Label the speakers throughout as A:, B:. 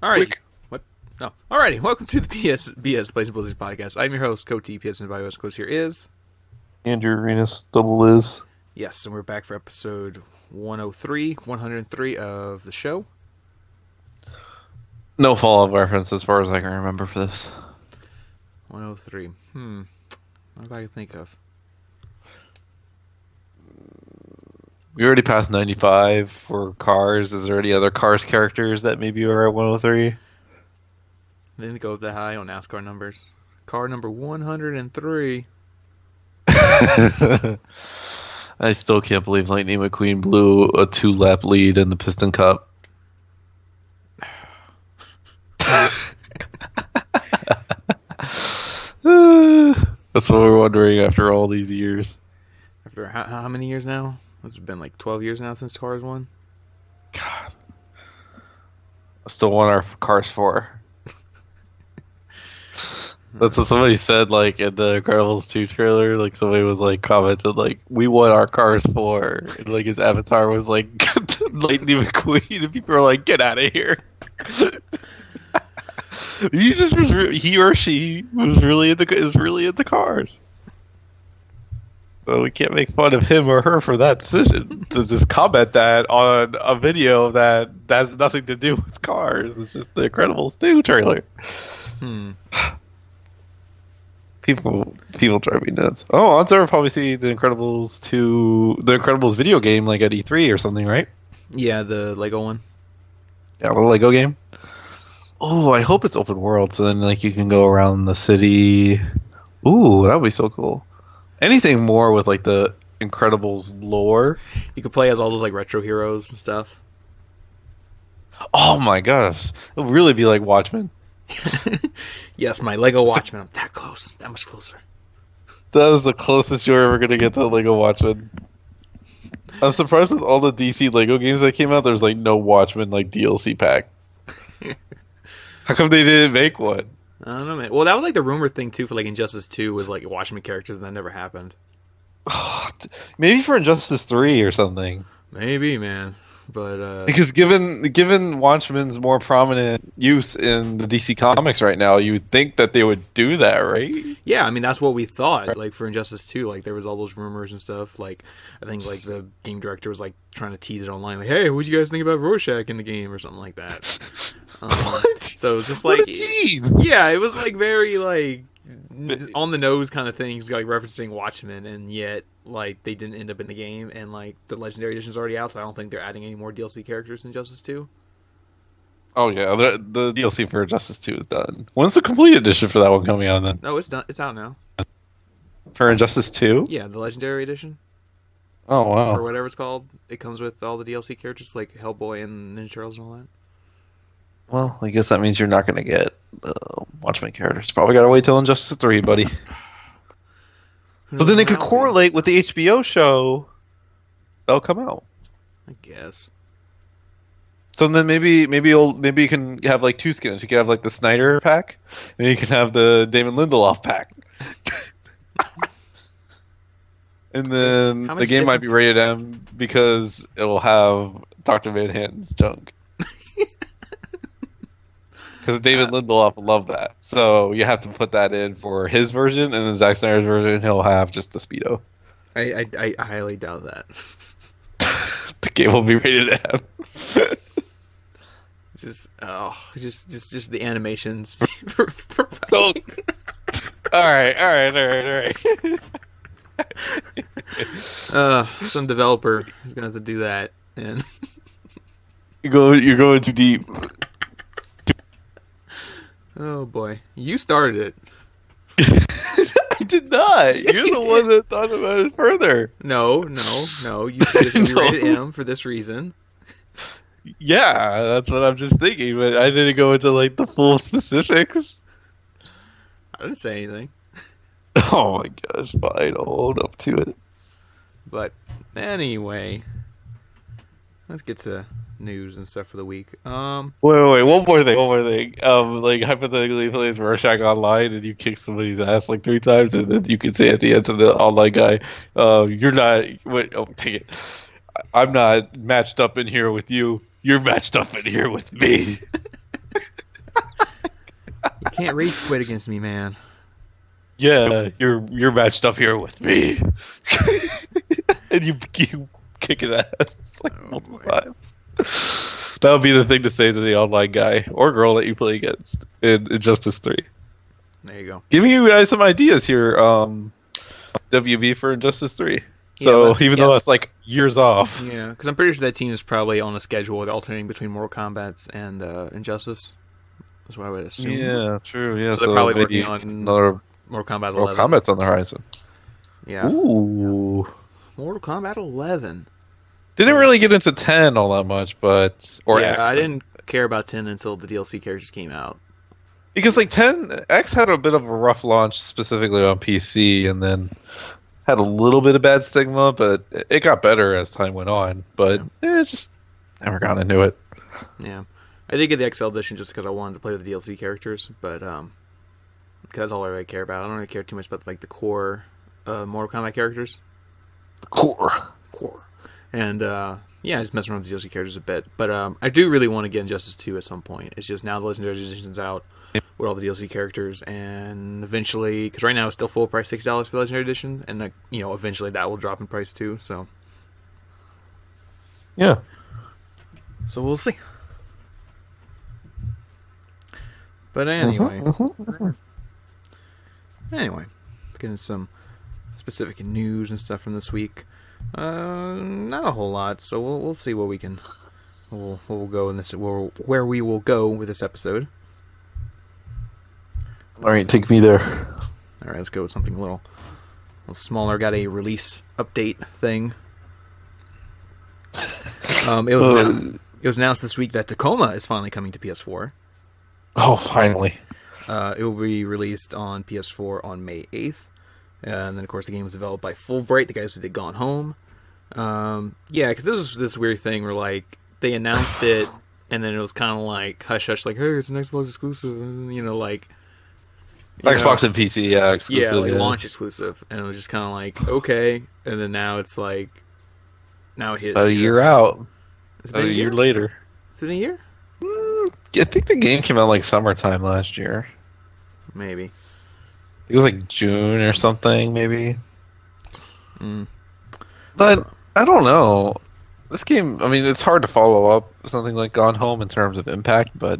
A: Alrighty. What? No. Alrighty. Welcome to the PSBS Plays and Blizzards podcast. I'm your host, Cody PS and Evaluation Coach here is.
B: Andrew Arenas, double Liz.
A: Yes, and we're back for episode 103 of the show.
B: No Fallout reference as far as I can remember for this.
A: 103. What do I think of?
B: We already passed 95 for Cars. Is there any other Cars characters that maybe are at 103?
A: They didn't go up that high on NASCAR numbers. Car number 103.
B: I still can't believe Lightning McQueen blew a 2-lap lead in the Piston Cup. That's what we're wondering after all these years.
A: After how many years now? It's been like 12 years now since Cars won.
B: God. I still want our Cars 4. That's what somebody said, like, in the Incredibles 2 trailer. Like, somebody was, like, commented, like, we want our Cars 4. And, like, his avatar was, like, Lightning McQueen. And people were like, get out of here. He or she is really into cars. So we can't make fun of him or her for that decision. To just comment that on a video that has nothing to do with cars. It's just the Incredibles 2 trailer. People drive me nuts. Oh, odds are we'll probably see the Incredibles video game like at E3 or something, right?
A: Yeah, the Lego one.
B: Yeah, a little Lego game. Oh, I hope it's open world, so then like you can go around the city. Ooh, that would be so cool. Anything more with like the Incredibles lore.
A: You could play as all those like retro heroes and stuff.
B: Oh my gosh, it'll really be like Watchmen.
A: Yes, my Lego Watchmen. I'm that close. That much closer.
B: That is the closest you're ever gonna get to Lego Watchmen. I'm surprised with all the DC Lego games that came out, there's like no Watchmen like DLC pack. How come they didn't make one?
A: I don't know, man. Well, that was like the rumor thing too for like Injustice 2 with like Watchmen characters, and that never happened.
B: Maybe for Injustice 3 or something.
A: Maybe, man. But
B: because given Watchmen's more prominent use in the DC comics right now, you would think that they would do that, right?
A: Yeah, I mean that's what we thought. Like for Injustice 2, like there was all those rumors and stuff. Like I think like the game director was like trying to tease it online, like, "Hey, what do you guys think about Rorschach in the game?" or something like that. So it's just like, yeah, it was like very like on the nose kind of things, like referencing Watchmen, and yet like they didn't end up in the game, and like the Legendary Edition's already out, so I don't think they're adding any more DLC characters in Justice 2.
B: Oh yeah, the DLC for Justice 2 is done. When's the complete edition for that one coming out then?
A: No, it's done. It's out now.
B: For Injustice 2?
A: Yeah, the Legendary Edition.
B: Oh wow.
A: Or whatever it's called. It comes with all the DLC characters like Hellboy and Ninja Turtles and all that.
B: Well, I guess that means you're not going to get Watchmen characters. Probably got to wait till Injustice 3, buddy. So then it could correlate with the HBO show that'll come out.
A: I guess.
B: So then maybe you can have like two skins. You can have like the Snyder pack, and you can have the Damon Lindelof pack. And then the game might be rated M because it will have Dr. Manhattan's junk. Because David Lindelof will love that. So you have to put that in for his version, and then Zack Snyder's version, he'll have just the Speedo.
A: I highly doubt that.
B: The game will be rated M.
A: just the animations.
B: All right.
A: Some developer is gonna have to do that, and
B: you're going too deep.
A: Oh boy, you started it.
B: I did not.
A: Yes,
B: You're the one that thought about it further.
A: No. You said it's gonna be rated M for this reason.
B: Yeah, that's what I'm just thinking, but I didn't go into like the full specifics.
A: I didn't say anything.
B: Oh my gosh, fine, I'll hold up to it.
A: But anyway, let's get to news and stuff for the week.
B: Wait, one more thing. Like hypothetically, plays Rorschach online, and you kick somebody's ass like 3 times, and then you can say at the end to the online guy, "You're not. Wait, take it. I'm not matched up in here with you. You're matched up in here with me.
A: You can't rage quit against me, man.
B: Yeah, you're matched up here with me. And you kick his ass like multiple times. That would be the thing to say to the online guy or girl that you play against in Injustice 3.
A: There you go.
B: Giving you guys some ideas here, WB for Injustice 3. So even though that's like years off.
A: Yeah, because I'm pretty sure that team is probably on a schedule with alternating between Mortal Kombat and Injustice. That's what I would assume.
B: Yeah, true. Yeah,
A: So they're probably working on
B: another
A: Mortal Kombat 11.
B: Mortal Kombat's on the horizon.
A: Yeah.
B: Ooh.
A: Mortal Kombat 11.
B: Didn't really get into 10 all that much, but X.
A: I didn't care about 10 until the DLC characters came out.
B: Because like 10 X had a bit of a rough launch specifically on PC, and then had a little bit of bad stigma, but it got better as time went on. But it just never got into it.
A: Yeah, I did get the XL edition just because I wanted to play with the DLC characters, but because that's all I really care about. I don't really care too much about like the core Mortal Kombat characters.
B: Core.
A: And yeah, I just mess around with the DLC characters a bit. But I do really want to get Injustice 2 at some point. It's just now the Legendary Edition's out with all the DLC characters, and eventually, because right now it's still full price $60 for the Legendary Edition, and eventually that will drop in price too. So
B: yeah,
A: so we'll see. But anyway, let's get into some specific news and stuff from this week. Not a whole lot, so we'll see what we can. We'll go in this where we will go with this episode.
B: All right, take me there.
A: All right, let's go with something a little smaller. Got a release update thing. It was announced this week that Tacoma is finally coming to PS4.
B: Oh, finally!
A: It will be released on PS4 on May 8th. And then, of course, the game was developed by Fulbright, the guys who did Gone Home. Yeah, because this was this weird thing where, like, they announced it, and then it was kind of like, hush-hush, like, hey, it's an Xbox exclusive, like...
B: Xbox and PC, yeah, exclusive.
A: Yeah, like, launch exclusive. And it was just kind of like, okay. And then now it's like... Now it hits...
B: About a year out.
A: It's
B: About
A: been
B: a year later.
A: It's been a year?
B: I think the game came out, like, summertime last year.
A: Maybe.
B: It was like June or something, maybe. But I don't know. This game, I mean, it's hard to follow up something like Gone Home in terms of impact, but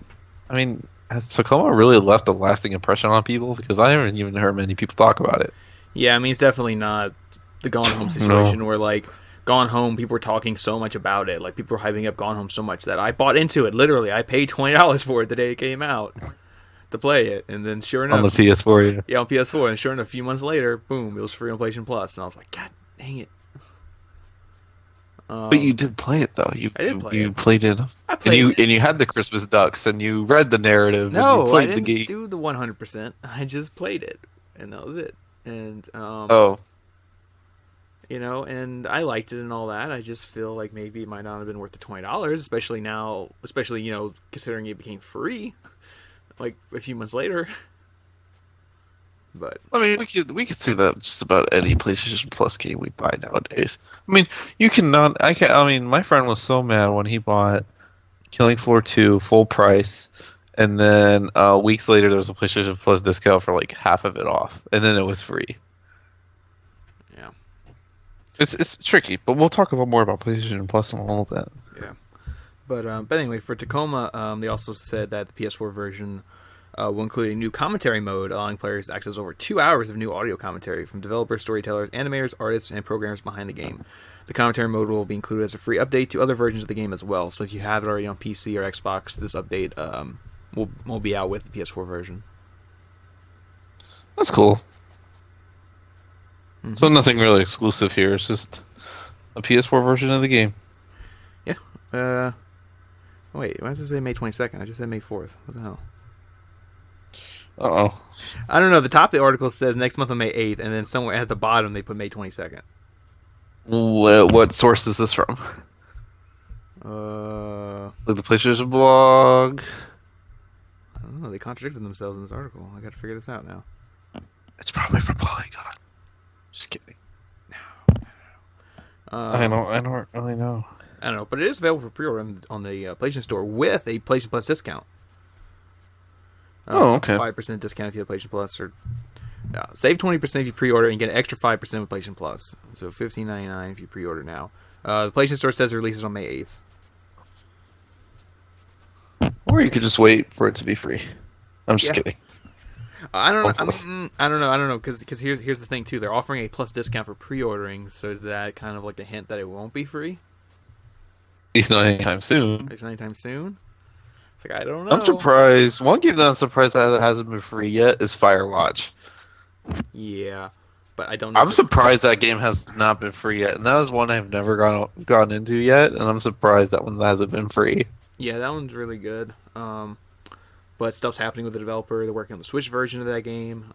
B: I mean, has Tacoma really left a lasting impression on people? Because I haven't even heard many people talk about it.
A: Yeah, I mean, it's definitely not the Gone Home situation where, like, Gone Home, people were talking so much about it. Like, people were hyping up Gone Home so much that I bought into it. Literally, I paid $20 for it the day it came out to play it, and then sure enough,
B: on the PS4, yeah.
A: Yeah, on PS4, and sure enough, a few months later, boom, it was free on PlayStation Plus, and I was like, God dang it!
B: But you did play it though. You played it.
A: I played
B: and you had the Christmas ducks, and you read the narrative.
A: No,
B: and you played
A: I didn't
B: the game.
A: do the 100%. I just played it, and that was it. And and I liked it and all that. I just feel like maybe it might not have been worth the $20, especially now, considering it became free. Like a few months later, but
B: I mean, we could say that just about any PlayStation Plus game we buy nowadays. I mean, you cannot. I mean, my friend was so mad when he bought Killing Floor 2 full price, and then weeks later there was a PlayStation Plus discount for like half of it off, and then it was free.
A: Yeah,
B: it's tricky, but we'll talk about more about PlayStation Plus in a little bit.
A: Yeah. But anyway, for Tacoma, they also said that the PS4 version will include a new commentary mode, allowing players to access over 2 hours of new audio commentary from developers, storytellers, animators, artists, and programmers behind the game. The commentary mode will be included as a free update to other versions of the game as well. So if you have it already on PC or Xbox, this update will be out with the PS4 version.
B: That's cool. Mm-hmm. So nothing really exclusive here. It's just a PS4 version of the game.
A: Yeah. Wait, why does it say May 22nd? I just said May 4th. What the hell?
B: Uh-oh.
A: I don't know. The top of the article says next month on May 8th, and then somewhere at the bottom they put May 22nd.
B: What source is this from? Like the PlayStation blog?
A: I don't know. They contradicted themselves in this article. I got to figure this out now.
B: It's probably from Polygon. Just kidding. I don't really know.
A: I don't know, but it is available for pre-order on the PlayStation Store with a PlayStation Plus discount.
B: Oh, okay.
A: 5% discount if you have PlayStation Plus, or save 20% if you pre-order and get an extra 5% with PlayStation Plus. So $15.99 if you pre-order now. The PlayStation Store says it releases on May 8th.
B: Or you could just wait for it to be free. I'm just kidding.
A: I don't know. I don't know. Because here's the thing too. They're offering a plus discount for pre-ordering, so is that kind of like the hint that it won't be free?
B: At least not anytime soon.
A: At least not anytime soon. It's like I don't know.
B: I'm surprised. One game that I'm surprised that hasn't been free yet is Firewatch.
A: Yeah, but I don't know.
B: I'm surprised that game has not been free yet, and that is one I've never gone into yet, and I'm surprised that one hasn't been free.
A: Yeah, that one's really good. But stuff's happening with the developer. They're working on the Switch version of that game.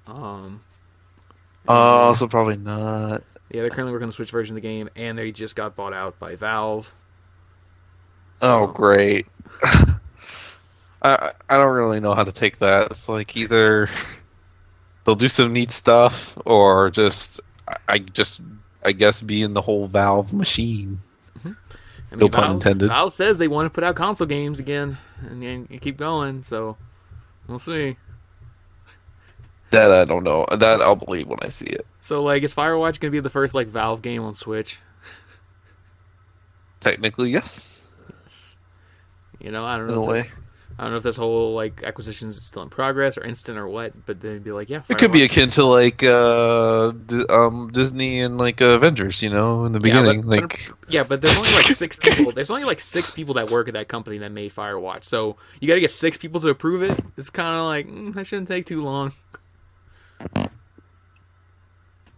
B: So probably not.
A: Yeah, they're currently working on the Switch version of the game, and they just got bought out by Valve.
B: Oh, great. I don't really know how to take that. It's like either they'll do some neat stuff, or I guess be in the whole Valve machine.
A: Mm-hmm. I mean,
B: No pun intended.
A: Valve says they want to put out console games again and keep going, so we'll see.
B: That I don't know. That I'll believe when I see it.
A: So, like, is Firewatch going to be the first, like, Valve game on Switch?
B: Technically, yes.
A: Yes. You know, I don't know. I don't know if this whole, like, acquisition is still in progress or instant or what, but they'd be like, yeah, Firewatch.
B: It could be akin to, like, Disney and, like, Avengers, in the beginning.
A: But there's only, like, 6 people. There's only, like, 6 people that work at that company that made Firewatch. So you got to get 6 people to approve it. It's kind of like, that shouldn't take too long.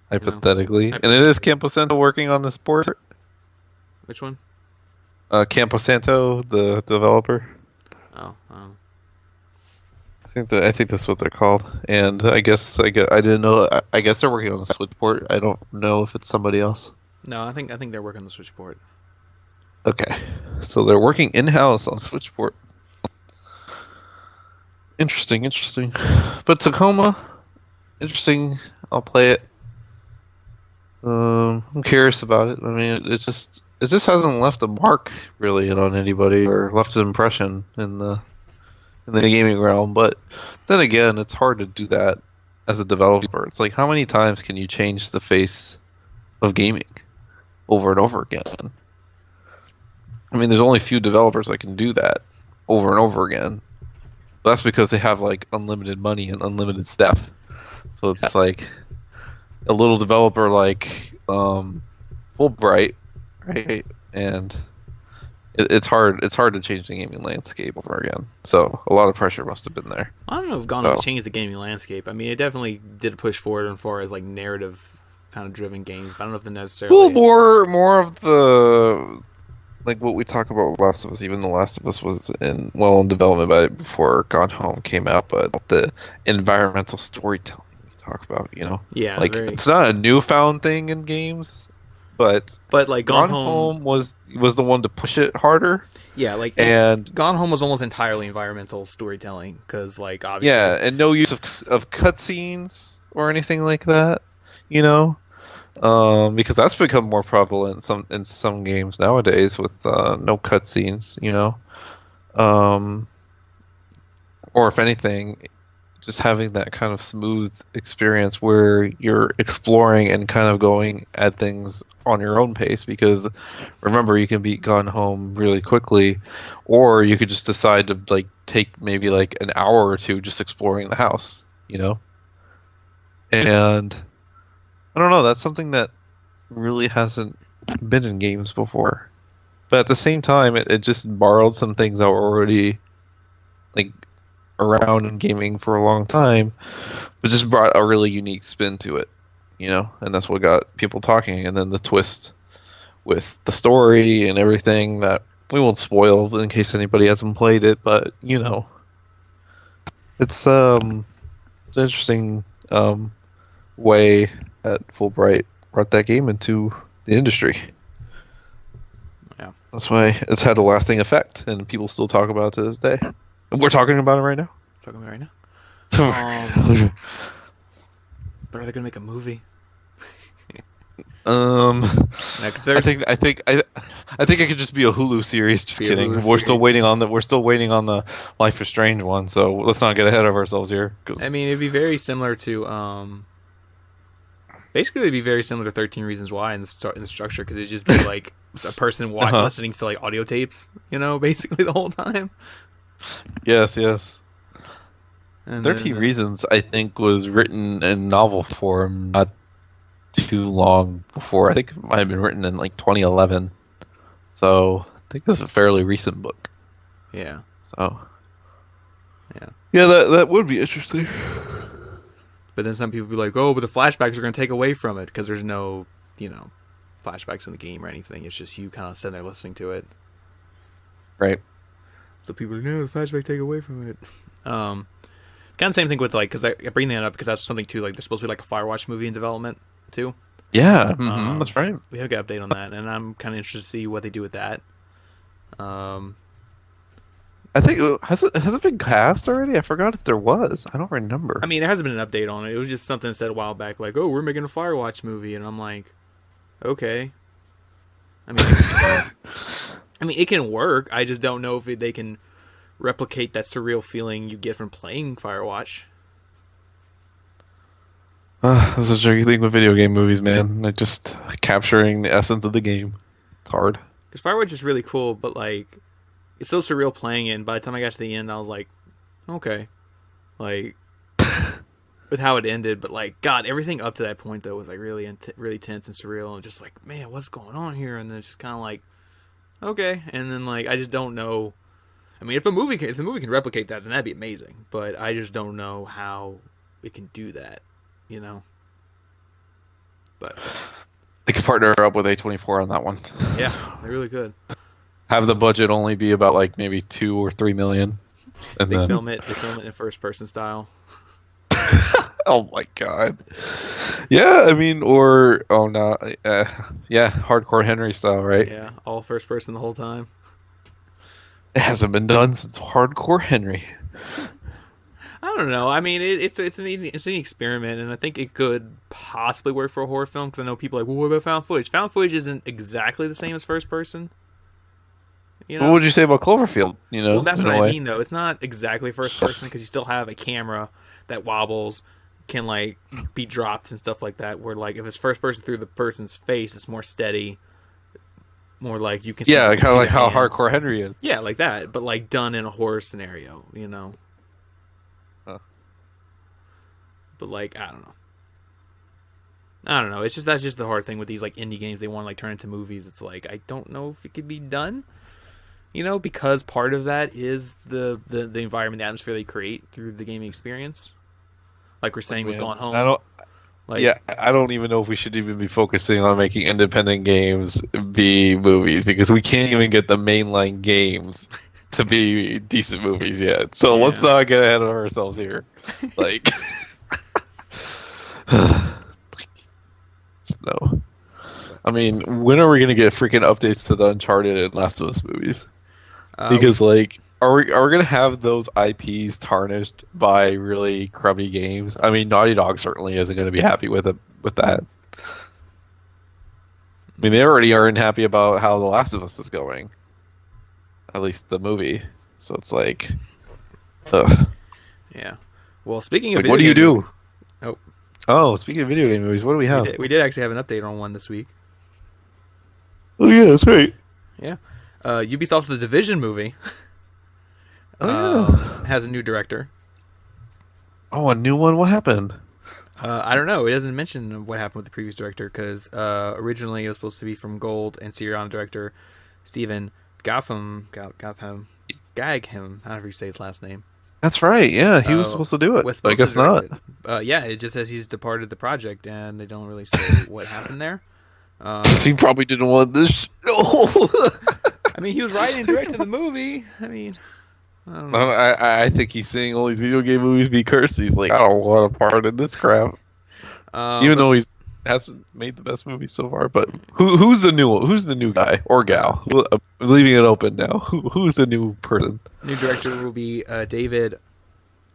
B: Hypothetically. And it is Camposanto working on this port?
A: Which one?
B: Camposanto, the developer.
A: Oh.
B: I think that's what they're called. And I didn't know. I guess they're working on the Switch port. I don't know if it's somebody else.
A: No, I think they're working on the Switch port.
B: Okay, so they're working in-house on Switch port. Interesting. But Tacoma, interesting. I'll play it. I'm curious about it. I mean, it just hasn't left a mark really on anybody or left an impression in the gaming realm. But then again, it's hard to do that as a developer. It's like, how many times can you change the face of gaming over and over again? I mean, there's only a few developers that can do that over and over again. But that's because they have like unlimited money and unlimited staff. So it's like a little developer like Fulbright, right? And it's hard to change the gaming landscape over again. So a lot of pressure must have been there.
A: I don't know if Gone changed the gaming landscape. I mean, it definitely did push forward as far as like narrative kind of driven games, but I don't know if the necessarily.
B: Well, more of the like what we talk about with Last of Us. Even The Last of Us was in development before Gone Home came out, but the environmental storytelling we talk about,
A: Yeah,
B: like it's not a newfound thing in games, but
A: like
B: Gone Home was the one to push it harder.
A: Yeah, like
B: and
A: Gone Home was almost entirely environmental storytelling because, like, obviously,
B: yeah, and no use of cutscenes or anything like that, because that's become more prevalent in some games nowadays with no cutscenes, or if anything, just having that kind of smooth experience where you're exploring and kind of going at things on your own pace, because remember, you can beat Gone Home really quickly, or you could just decide to like take maybe like an hour or two just exploring the house, and I don't know, that's something that really hasn't been in games before, but at the same time it just borrowed some things that were already like around in gaming for a long time, but just brought a really unique spin to it, and that's what got people talking. And then the twist with the story and everything that we won't spoil in case anybody hasn't played it, but it's an interesting way that Fulbright brought that game into the industry.
A: Yeah,
B: that's why it's had a lasting effect, and people still talk about it to this day. We're talking about it right now.
A: But are they gonna make a movie? Yeah, 'cause
B: I
A: there's
B: think I think I I think it could just be a Hulu series. Just
A: be a
B: kidding.
A: Hulu
B: We're still
A: series.
B: waiting on the Life is Strange one. So let's not get ahead of ourselves here.
A: I
B: Because
A: mean, it'd be very similar to basically it'd be very similar to 13 Reasons Why in the structure because it'd just be like a person
B: uh-huh.
A: listening to like audio tapes, basically the whole time.
B: Yes, yes.
A: And
B: 13
A: then
B: Reasons I think was written in novel form not too long before. I think it might have been written in like 2011. So I think this is a fairly recent book.
A: yeah,
B: So
A: yeah.
B: yeah, that would be interesting.
A: But then some people be like, "Oh, but the flashbacks are going to take away from it because there's no, flashbacks in the game or anything. It's just you kind of sitting there listening to it."
B: Right.
A: So people are like, "No, the flashback take away from it." Kind of same thing with like because I bring that up because that's something too. Like there's supposed to be like a Firewatch movie in development too.
B: Yeah,
A: Um,
B: that's right.
A: we have an update on that, and I'm kind of interested to see what they do with that. Um,
B: I think has it been cast already? I forgot if there was. I don't
A: I
B: remember.
A: mean, there hasn't been an update on it. It was just something said a while back, like, "Oh, we're making a Firewatch movie," and I'm like, "Okay." I mean, it can work. I just don't know if they can replicate that surreal feeling you get from playing Firewatch.
B: This is a tricky thing with video game movies, man. Like just capturing the essence of the game. It's hard.
A: Because Firewatch is really cool, but like, it's so surreal playing it. And by the time I got to the end, I was like, okay, like with how it ended. But like, God, everything up to that point though was like really, really tense and surreal, and just like, man, what's going on here? And then it's just kind of like, okay. And then like, I just don't know. I mean, if the movie can replicate that, then that'd be amazing. But I just don't know how it can do that, you know. But
B: They could partner up with A24 on that one.
A: yeah, they really could.
B: Have the budget only be about like maybe 2 or 3 million, and
A: They
B: then
A: film it. They film it in first person style.
B: oh my god, yeah. I mean, or oh no, yeah, hardcore Henry style, right?
A: Yeah, all first person the whole time.
B: It hasn't been done since hardcore Henry.
A: I don't know. I mean, it's an experiment, and I think it could possibly work for a horror film because I know people are like, well, what about found footage? Found footage isn't exactly the same as first person. You
B: What
A: know.
B: would you say about Cloverfield?
A: Well, that's
B: in
A: what
B: a
A: I
B: way.
A: mean, though. It's not exactly first person because you still have a camera that wobbles, can like be dropped and stuff like that. Where like if it's first person through the person's face, it's more steady, more like you can
B: Yeah,
A: see
B: kind of like
A: their
B: how
A: hands.
B: hardcore Henry is.
A: Yeah, like that, but like done in a horror scenario,
B: Huh.
A: But like I don't know. It's just that's just the hard thing with these like indie games. They want to like turn into movies. It's like I don't know if it could be done. Because part of that is the environment, the atmosphere they create through the gaming experience. Like we're saying with
B: Man,
A: Gone
B: I
A: Home.
B: don't.
A: Like
B: Yeah, I don't even know if we should even be focusing on making independent games be movies because we can't even get the mainline games to be decent movies yet. So let's
A: yeah,
B: not get ahead of ourselves here. Like, no. I mean, when are we gonna get freaking updates to the Uncharted and Last of Us movies? Because like, are we gonna have those IPs tarnished by really crummy games? I mean, Naughty Dog certainly isn't gonna be happy with that. I mean, they already aren't happy about how The Last of Us is going, at least the movie. So it's like, ugh.
A: yeah. Well, speaking of
B: Like,
A: video
B: what do you
A: game
B: do?
A: movies- oh,
B: Oh, speaking of video game movies, what do we
A: we
B: have?
A: did actually have an update on one this week.
B: Oh yeah, that's right.
A: Yeah, Ubisoft's The Division movie
B: Oh yeah.
A: has a new director.
B: Oh, a new one. What happened?
A: I don't know. It doesn't mention what happened with the previous director because originally it was supposed to be from Gold and Sierra director Stephen Gagham, however you say his last name.
B: That's right. Yeah, he was supposed to do it.
A: Was
B: I
A: supposed
B: guess
A: to direct
B: not.
A: it. Yeah, it just says he's departed the project, and they don't really say what happened there.
B: He probably didn't want this.
A: I mean, he was writing and directing the movie. I mean, I don't know.
B: I think he's seeing all these video game movies be cursed. He's like, I don't want a part in this crap. Even though he's hasn't made the best movie so far. But who's the new one? Who's the new guy or gal? I'm leaving it open now. Who's the new person?
A: New director will be David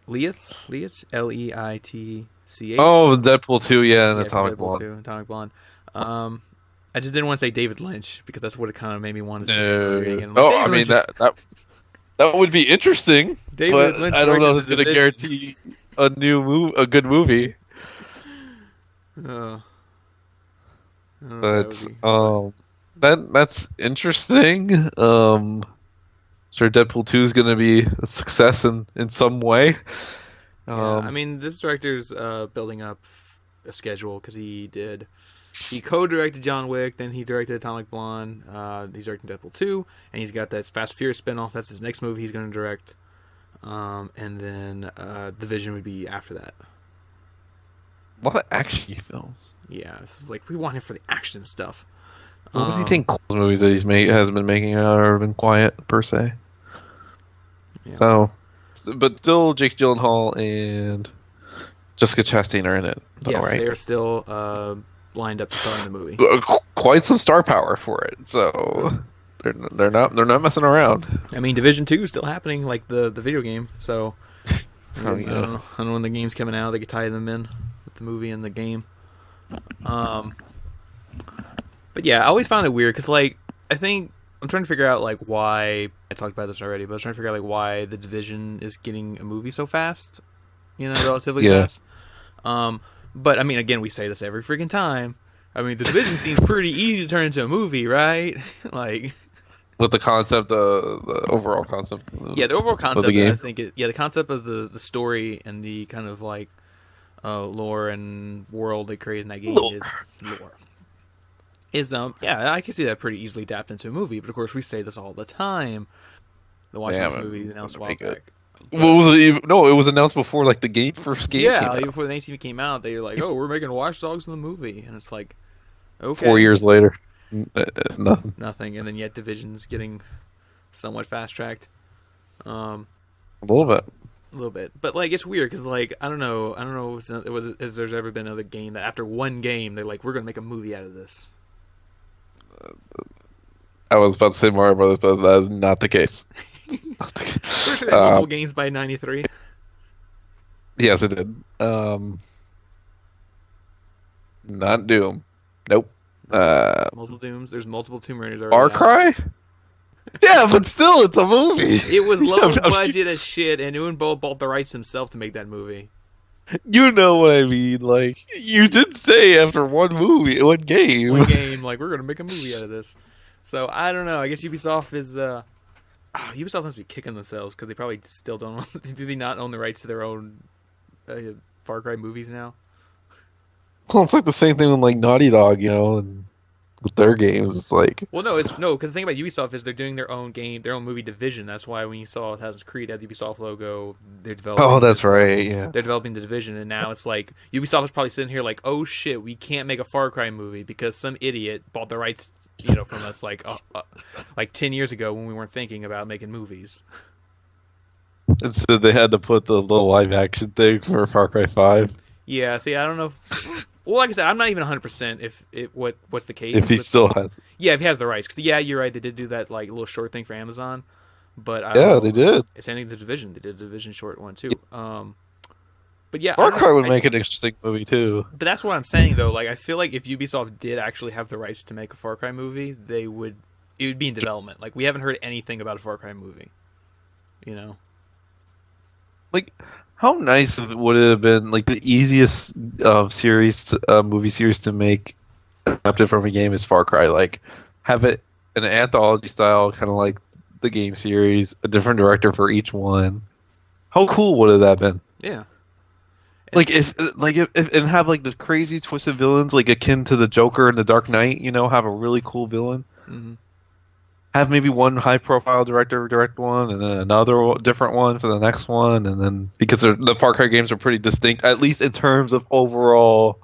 A: Leitch, Leitch, Leitch.
B: Oh, Deadpool 2, yeah, and
A: Yeah,
B: Atomic
A: Deadpool
B: Blonde.
A: 2, Atomic Blonde. I just didn't want to say David Lynch because that's what it kind of made me want to say as I was reading
B: No.
A: it. I'm like,
B: Oh, I
A: David
B: mean
A: Lynch,
B: that would be interesting, but
A: David Lynch
B: I don't know
A: directed
B: if it's
A: The
B: gonna
A: Division.
B: guarantee a good movie.
A: Uh, I don't know if that would
B: But
A: be, but
B: that's interesting. Sure, Deadpool 2 is gonna be a success in some way.
A: yeah, I
B: Um,
A: mean, this director's building up a schedule because he co-directed John Wick, then he directed Atomic Blonde. He's directing Deadpool 2, and he's got that Fast and Furious spinoff. That's his next movie he's going to direct. And then Division would be after that.
B: a lot of action films.
A: Yeah, this is like we want him for the action stuff.
B: What do you think Cole's movies that has been making are been quiet per se?
A: Yeah.
B: So, but still, Jake Gyllenhaal and Jessica Chastain are in it. Though,
A: Yes,
B: right?
A: they are still lined up to star in the movie.
B: Quite some star power for it. So they're not messing around.
A: I mean, Division 2 is still happening, like the video game. So
B: Oh,
A: I don't know when the game's coming out. They could tie them in with the movie and the game. But yeah, I always found it weird because, like, I think I'm trying to figure out like why I talked about this already, but I was trying to figure out like why the Division is getting a movie so fast, relatively
B: Yeah.
A: fast. But I mean, again, we say this every freaking time. I mean, the Division seems pretty easy to turn into a movie, right? Like,
B: With the concept, the overall concept.
A: yeah, the overall concept.
B: the game.
A: I think the concept of the story and the kind of like lore and world they created in that game
B: Lore.
A: is lore. Yeah, I can see that pretty easily adapted into a movie, but of course we say this all the time. The Watch Dogs movie announced a while
B: make it.
A: back.
B: What was it even? No, it was announced before like the first game
A: Yeah,
B: came
A: like
B: out.
A: before the name even came out, they were like, "Oh, we're making Watch Dogs in the movie," and it's like, okay,
B: 4 years later, nothing.
A: nothing, and then yet Division's getting somewhat fast tracked,
B: A little bit.
A: a little bit, but like it's weird because like I don't know if there's ever been another game that after one game they're like, we're gonna make a movie out of this.
B: I was about to say Mario Brothers, but that is not the case.
A: Pretty sure they had multiple games by '93.
B: Yes, it did. Not Doom. Nope.
A: Multiple Dooms. There's multiple Tomb Raiders already.
B: Far
A: out.
B: Cry? Yeah, but still, it's a movie.
A: It was low
B: I'm-
A: budget as shit, and Uwe bought the rights himself to make that movie.
B: You know what I mean? Like, you did say after one game.
A: One game, like we're gonna make a movie out of this. So I don't know. I guess Ubisoft is. Ubisoft must be kicking themselves because they probably still don't. Do they not own the rights to their own Far Cry movies now?
B: Well, it's like the same thing with like Naughty Dog, and with their games, it's like,
A: Well, no, because the thing about Ubisoft is they're doing their own game, their own movie division. That's why when you saw Assassin's Creed had the Ubisoft logo, they're developing.
B: oh, that's
A: this,
B: right, yeah.
A: They're developing the division, and now it's like Ubisoft is probably sitting here like, oh shit, we can't make a Far Cry movie because some idiot bought the rights, from us like 10 years ago when we weren't thinking about making movies.
B: Instead, they had to put the little live action thing for Far Cry 5.
A: Yeah, see, I don't know. Well, like I said, I'm not even 100% what's the case.
B: If he still has.
A: Yeah, if he has the rights. 'Cause, yeah, you're right. They did do that like little short thing for Amazon, but I
B: Yeah,
A: don't
B: they
A: know.
B: did.
A: It's anything the Division. They did a Division short one too. But yeah, I
B: Far
A: don't
B: Cry
A: know.
B: would make an interesting movie too.
A: But that's what I'm saying though. Like I feel like if Ubisoft did actually have the rights to make a Far Cry movie, it would be in development. Like we haven't heard anything about a Far Cry movie.
B: Like, how nice would it have been? Like the easiest movie series to make adapted from a game is Far Cry. Like, have it an anthology style, kind of like the game series, a different director for each one. How cool would have that been?
A: Yeah.
B: Like if and have like the crazy twisted villains, like akin to the Joker and the Dark Knight. Have a really cool villain.
A: Mm-hmm.
B: Have maybe one high-profile director direct one, and then another different one for the next one, and then because the Far Cry games are pretty distinct, at least in terms of overall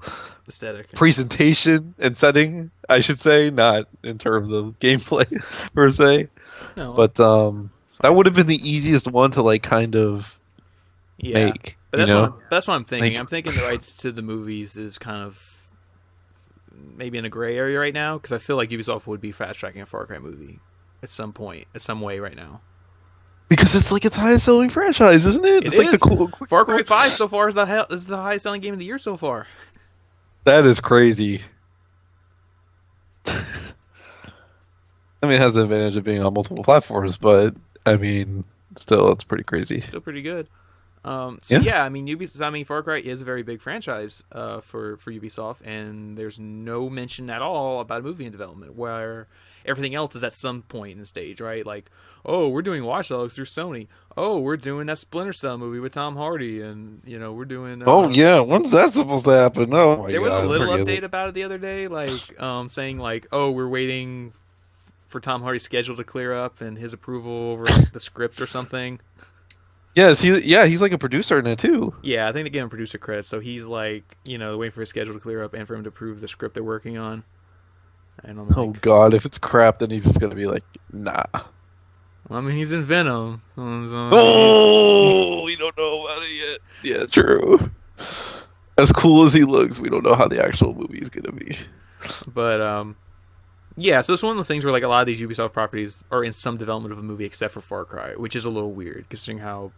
A: Aesthetic.
B: presentation and setting, I should say, not in terms of gameplay per se.
A: No,
B: But that would have been the easiest one to like kind of
A: yeah.
B: make.
A: But that's what I'm thinking.
B: Like-
A: I'm thinking the rights to the movies is kind of maybe in a gray area right now because I feel like Ubisoft would be fast tracking a Far Cry movie at some point, at some way right now.
B: Because it's like its highest selling franchise, isn't it? It's like
A: is.
B: the cool
A: Far Cry 5 so far is the highest selling game of the year so far.
B: That is crazy. I mean, it has the advantage of being on multiple platforms, but I mean, still, it's pretty crazy.
A: Still pretty good. So
B: Yeah.
A: yeah, I mean, Ubisoft. I mean, Far Cry is a very big franchise for Ubisoft, and there's no mention at all about a movie in development. Where everything else is at some point in the stage, right? Like, oh, we're doing Watch Dogs through Sony. Oh, we're doing that Splinter Cell movie with Tom Hardy, and we're doing.
B: Oh yeah, when's that supposed to happen? Oh my
A: There was a
B: God,
A: little
B: forget
A: update
B: it.
A: about it the other day, like saying like, oh, we're waiting for Tom Hardy's schedule to clear up and his approval over like the script or something.
B: Yes, he's like a producer in it too.
A: Yeah, I think they gave him producer credit, so he's like, waiting for his schedule to clear up and for him to approve the script they're working on. And I'm
B: Oh
A: like,
B: God, if it's crap, then he's just gonna be like, nah.
A: well, I mean, he's in Venom.
B: Oh, we don't know about it yet. Yeah, true. As cool as he looks, we don't know how the actual movie is gonna be.
A: But yeah, so it's one of those things where like a lot of these Ubisoft properties are in some development of a movie, except for Far Cry, which is a little weird considering how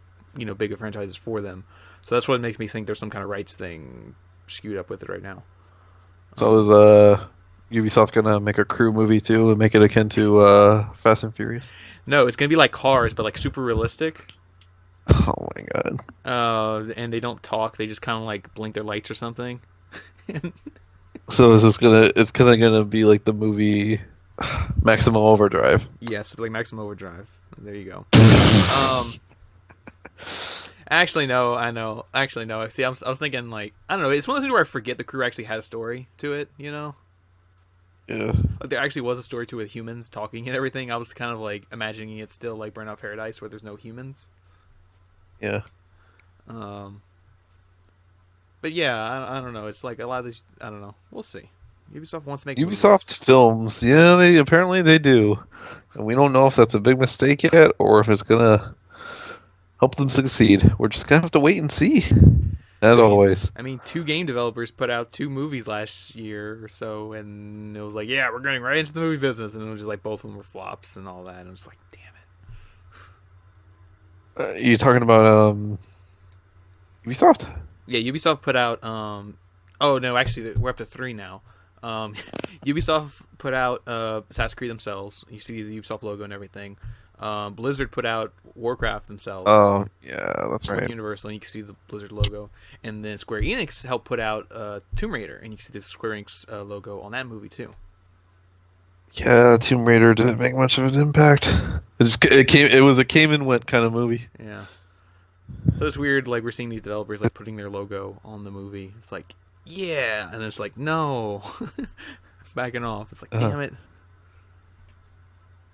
A: big a franchise is for them. So that's what makes me think there's some kind of rights thing skewed up with it right now.
B: So is Ubisoft gonna make a crew movie too and make it akin to Fast and Furious?
A: No, it's gonna be like Cars, but like super realistic.
B: Oh my God.
A: And they don't talk; they just kind of like blink their lights or something.
B: So is this gonna be like the movie Maximum Overdrive?
A: Yes, like Maximum Overdrive. There you go. Actually, no. I know. Actually, no. See, I was thinking like I don't know. It's one of those things where I forget the crew actually had a story to it.
B: Yeah.
A: Like there actually was a story to it with humans talking and everything. I was kind of like imagining it still like Burnout Paradise where there's no humans.
B: Yeah.
A: Um, but yeah, I don't know. It's like a lot of these. I don't know. We'll see. Ubisoft wants to make
B: Ubisoft
A: movies.
B: films, yeah, they apparently they do, and we don't know if that's a big mistake yet or if it's gonna help them succeed. We're just gonna have to wait and see, as always.
A: I mean, two game developers put out two movies last year or so, and it was like, yeah, we're getting right into the movie business, and it was just like both of them were flops and all that, and I was like, damn it.
B: You talking about Ubisoft?
A: Yeah, Ubisoft put out. Oh no, actually, we're up to three now. Ubisoft put out Assassin's Creed themselves. You see the Ubisoft logo and everything. Blizzard put out Warcraft themselves.
B: Oh yeah, that's
A: With
B: right.
A: Universal, and you can see the Blizzard logo. And then Square Enix helped put out Tomb Raider, and you can see the Square Enix logo on that movie too.
B: Yeah, Tomb Raider didn't make much of an impact. It came and went kind of movie.
A: Yeah. So it's weird, like we're seeing these developers like putting their logo on the movie. It's like, yeah, and it's like, no, backing off. It's like, damn it.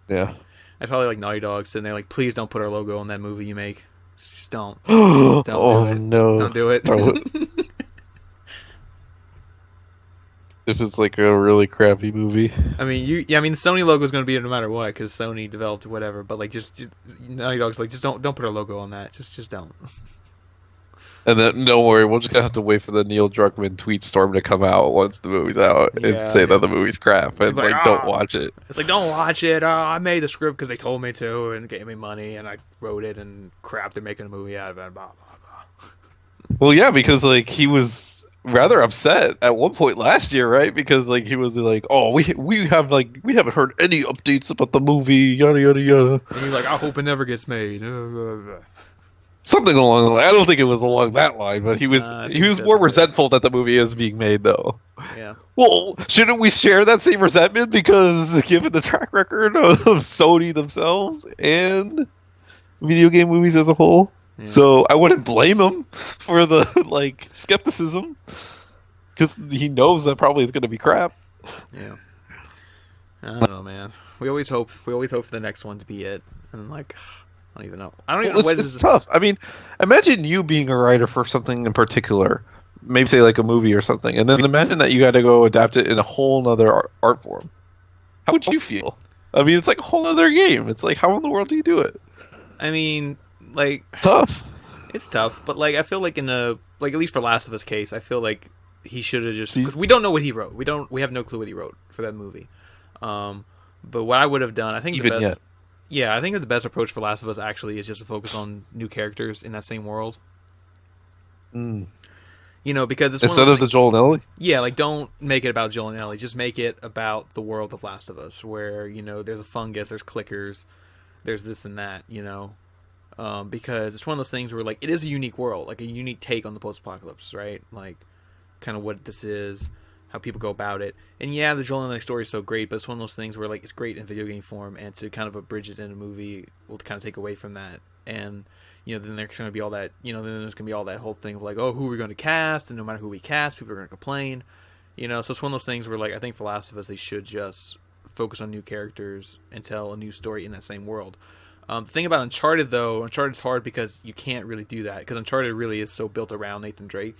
B: Yeah.
A: I probably like Naughty Dog sitting there like, please don't put our logo on that movie you make. Just don't. Just don't
B: Oh
A: do it.
B: no!
A: Don't do it.
B: If it's like a really crappy movie.
A: I mean, I mean, the Sony logo is going to be it no matter what because Sony developed whatever. But like, just Naughty Dog's like, just don't put our logo on that. Just don't.
B: And then don't worry, we're just gonna have to wait for the Neil Druckmann tweet storm to come out once the movie's out
A: Yeah,
B: and say that the movie's crap and
A: like,
B: like don't watch it.
A: It's like, don't watch it. I made the script because they told me to and gave me money, and I wrote it, and crap, they're making a movie out of it. Blah blah blah.
B: Well, yeah, because like he was rather upset at one point last year, right? Because like he was like, "Oh, we haven't heard any updates about the movie, yada yada yada."
A: And he's like, I hope it never gets made.
B: Something along the line. I don't think it was along that line, but he was
A: I think
B: he was
A: he
B: more
A: says
B: resentful that the movie is being made, though.
A: Yeah.
B: Well, shouldn't we share that same resentment? Because given the track record of Sony themselves and video game movies as a whole,
A: Yeah.
B: so I wouldn't blame him for the like skepticism, because he knows that probably is going to be crap.
A: Yeah. I don't know, man. We always hope for the next one to be it, and like, I don't even know. I don't even know
B: Well,
A: what
B: it's tough. I mean, imagine you being a writer for something in particular, maybe say like a movie or something, and then imagine that you got to go adapt it in a whole nother art form. How would you feel? I mean, it's like a whole other game. It's like, how in the world do you do it?
A: I mean, like,
B: Tough.
A: it's tough, but like, I feel like at least for Last of Us case, I feel like he should have just, because we don't know what he wrote. We have no clue what he wrote for that movie. But what I would have done, I think
B: Even yet.
A: Yeah, I think the best approach for Last of Us actually is just to focus on new characters in that same world.
B: Mm.
A: Because it's one of
B: Instead
A: those
B: of the
A: things.
B: Joel and Ellie.
A: Yeah, like don't make it about Joel and Ellie. Just make it about the world of Last of Us, where there's a fungus, there's clickers, there's this and that. Because it's one of those things where like it is a unique world, like a unique take on the post-apocalypse, right? Like kind of what this is, how people go about it. And yeah, the Joel and Ellie story is so great, but it's one of those things where like it's great in video game form, and to kind of abridge it in a movie will kind of take away from that. And then there's going to be all that, then there's going to be all that whole thing of like, oh, who are we going to cast? And no matter who we cast, people are going to complain. So it's one of those things where like I think for Last of Us, they should just focus on new characters and tell a new story in that same world. The thing about Uncharted, though, Uncharted's hard because you can't really do that, because Uncharted really is so built around Nathan Drake,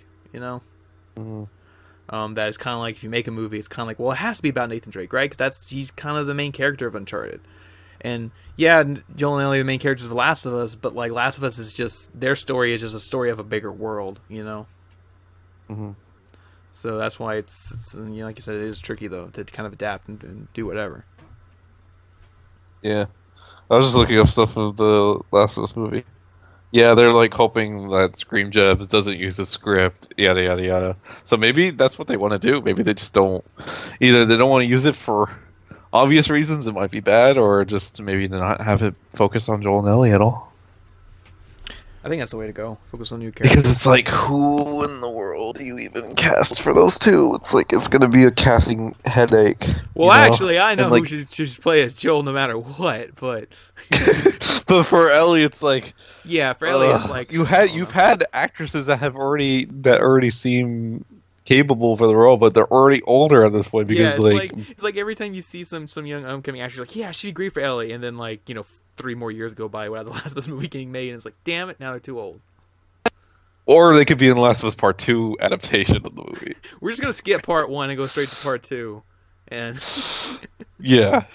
B: Mm-hmm.
A: That it's kind of like if you make a movie, it's kind of like, well, it has to be about Nathan Drake, right? Because he's kind of the main character of Uncharted. And yeah, Joel and Ellie are the main characters of The Last of Us, but like Last of Us is just, their story is just a story of a bigger world,
B: Mm-hmm.
A: So that's why it's like you said, it is tricky though to kind of adapt and do whatever.
B: Yeah. I was just looking up stuff of the Last of Us movie. Yeah, they're like hoping that Scream Jabs doesn't use a script, yada yada yada. So maybe that's what they want to do. Maybe they just don't. Either they don't want to use it for obvious reasons, it might be bad, or just maybe not have it focus on Joel and Ellie at all.
A: I think that's the way to go. Focus on new characters.
B: Because it's like, who in the world do you even cast for those two? It's like, it's going to be a casting headache.
A: Well, actually, I know
B: like,
A: who should play as Joel no matter what, but...
B: but for Ellie, it's like...
A: Yeah, for Ellie, it's like...
B: You've had actresses that already seem capable for the role, but they're already older at this point, because
A: it's like every time you see some young upcoming actor, you're like, yeah, she'd be great for Ellie, and then 3 more years go by without the Last of Us movie getting made, and it's like, damn it, now they're too old.
B: Or they could be in the Last of Us Part 2 adaptation of the movie.
A: We're just gonna skip Part 1 and go straight to Part 2, and
B: yeah.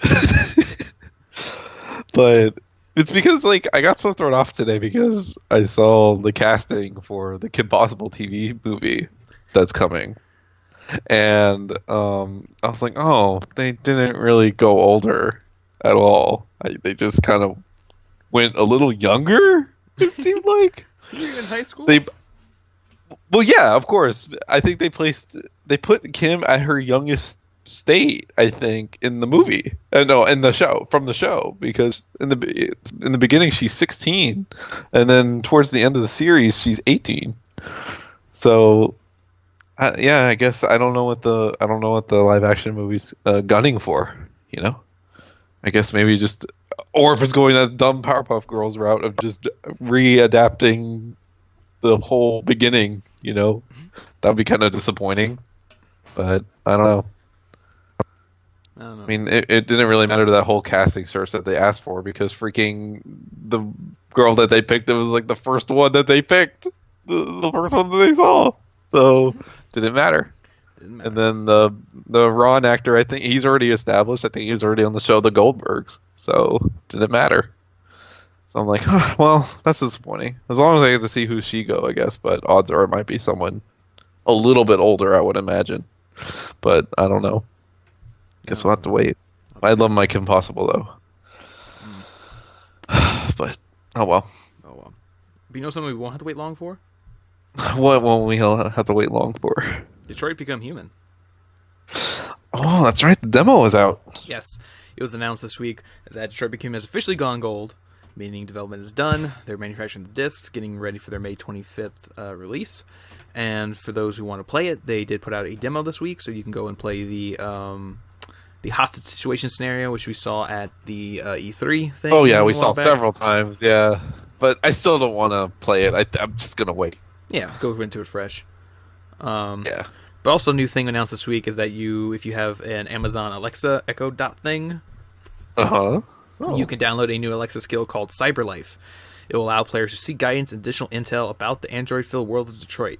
B: But it's because I got so thrown off today because I saw the casting for the Kim Possible TV movie that's coming, and I was like, oh, they didn't really go older at all. They just kind of went a little younger, it seemed like.
A: You're in high school?
B: Well, yeah, of course. I think they put Kim at her youngest state, I think, in the movie. No, in the show, from the show, because in the beginning she's 16, and then towards the end of the series she's 18. So, yeah, I guess I don't know what the live action movie's gunning for, I guess maybe just, or if it's going that dumb Powerpuff Girls route of just readapting the whole beginning, that'd be kind of disappointing. But I don't know. I mean, it didn't really matter to that whole casting search that they asked for, because freaking the girl that they picked, it was like the first one that they picked, the first one that they saw. So didn't matter. And then the Ron actor, I think he's already established. I think he's already on the show The Goldbergs, so didn't matter. So I'm like, oh, well, that's disappointing. As long as I get to see who she go, I guess. But odds are it might be someone a little bit older, I would imagine. But I don't know. Guess we'll have to wait. I love my Kim Possible though. But oh well.
A: Oh well. But something we won't have to wait long for?
B: What won't we have to wait long for?
A: Detroit Become Human.
B: Oh, that's right. The demo is out.
A: Yes. It was announced this week that Detroit Become Human has officially gone gold, meaning development is done. They're manufacturing the discs, getting ready for their May 25th release. And for those who want to play it, they did put out a demo this week, so you can go and play the hostage situation scenario, which we saw at the E3 thing.
B: Oh yeah, we saw several times. Yeah, but I still don't want to play it. I'm just gonna wait.
A: Yeah, go into it fresh.
B: Yeah.
A: But also, a new thing announced this week is that if you have an Amazon Alexa Echo Dot thing,
B: oh.
A: you can download a new Alexa skill called Cyberlife. It will allow players to seek guidance and additional intel about the android-filled world of Detroit.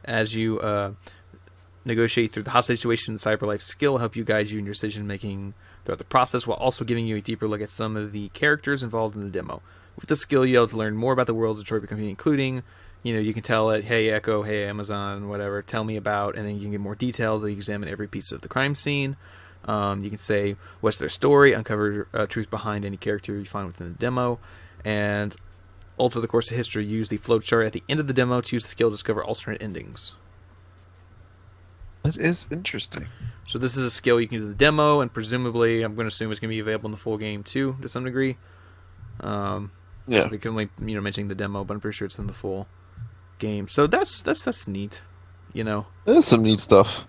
A: As you negotiate through the hostage situation, the Cyberlife skill will help you guide you in your decision-making throughout the process, while also giving you a deeper look at some of the characters involved in the demo. With the skill, you'll be able to learn more about the world of Detroit Become Human, including, you can tell it, hey Echo, hey Amazon, whatever, tell me about, and then you can get more details. You examine every piece of the crime scene. You can say, what's their story, uncover truth behind any character you find within the demo, and alter the course of history. Use the flowchart at the end of the demo to use the skill to discover alternate endings.
B: That is interesting.
A: So this is a skill you can use in the demo, and presumably, I'm going to assume it's going to be available in the full game too, to some degree.
B: Yeah.
A: So they can only mentioning the demo, but I'm pretty sure it's in the full game. So that's neat.
B: There's some neat stuff.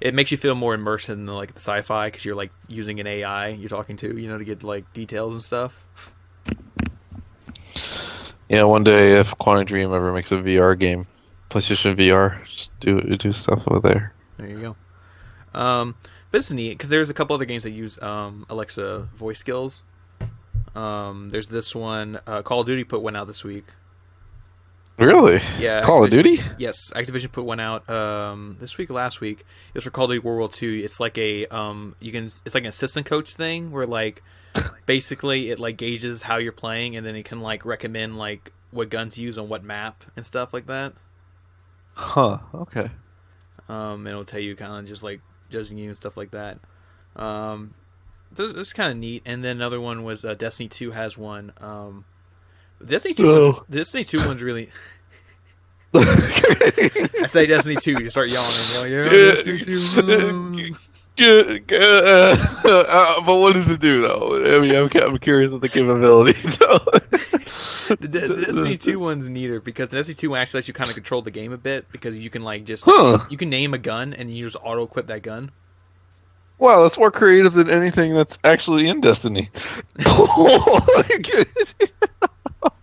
A: It makes you feel more immersed in the sci-fi because you're using an AI you're talking to, to get details and stuff.
B: Yeah, one day if Quantum Dream ever makes a VR game, PlayStation VR, just do stuff over there.
A: There you go. But it's neat because there's a couple other games that use Alexa voice skills. There's this one. Call of Duty put one out this week.
B: Really?
A: Yeah.
B: Call of Duty?
A: Yes, Activision put one out this week or last week. It was for Call of Duty World War II. It's like a it's like an assistant coach thing where basically it gauges how you're playing, and then it can recommend what gun to use on what map and stuff like that.
B: Huh. Okay.
A: And it'll tell you kind of just judging you and stuff like that. This kind of neat. And then another one was Destiny 2 has one. Destiny 2 one's really. I say Destiny 2, you start yelling and you're like, yeah, Destiny 2.
B: But what does it do though? I mean, I'm curious of the capability though.
A: The Destiny 2 one's neater because the Destiny 2 one actually lets you kind of control the game a bit because you can you can name a gun and you just auto equip that gun.
B: Wow, that's more creative than anything that's actually in Destiny.